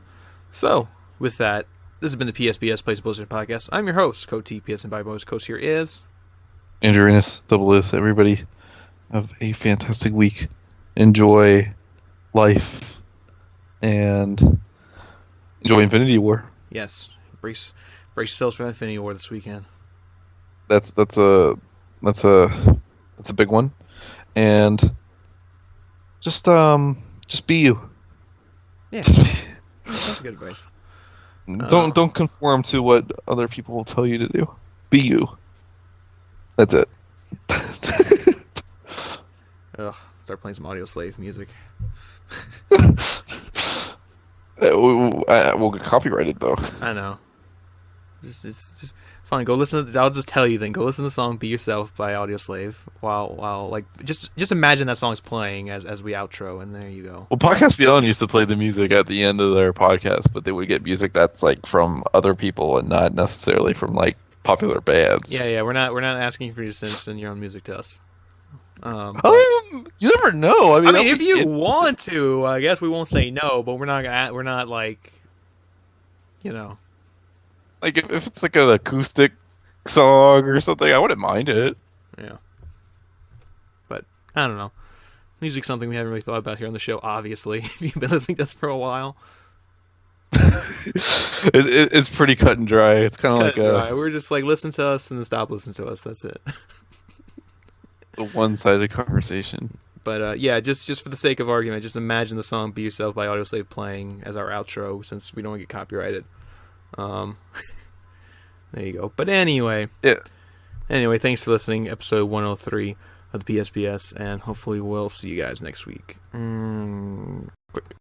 A: So with that, this has been the PSBS Place Bullshit Podcast. I'm your host, Code T, PSN by Boys. Coach here is
B: Andrew Innes, double is. Everybody have a fantastic week. Enjoy life and enjoy Infinity War.
A: Yes. Brace yourselves for Infinity War this weekend.
B: That's a big one. And just be you.
A: Yeah. That's good advice.
B: Don't conform to what other people will tell you to do. Be you. That's it.
A: Ugh. Start playing some Audio Slave music.
B: We'll get copyrighted though.
A: I know. Just fine. Go listen. I'll just tell you then. Go listen to the song "Be Yourself" by Audio Slave. While like just imagine that song's playing as we outro, and there you go.
B: Well, Podcast Beyond used to play the music at the end of their podcast, but they would get music that's like from other people and not necessarily from like popular bands.
A: Yeah. We're not asking for you to send your own music to us.
B: You never know. I mean,
A: if you want to, I guess we won't say no, but we're not like,
B: like if it's like an acoustic song or something, I wouldn't mind it.
A: Yeah. But I don't know. Music's something we haven't really thought about here on the show. Obviously, if you've been listening to us for a while,
B: it's pretty cut and dry. It's kind of like
A: we're just like listen to us and then stop listening to us. That's it.
B: a one-sided conversation.
A: But yeah, just for the sake of argument, just imagine the song "Be Yourself" by Audioslave playing as our outro, since we don't get copyrighted. There you go. But anyway, thanks for listening. Episode 103 of the PSBS, and hopefully we'll see you guys next week. Quick.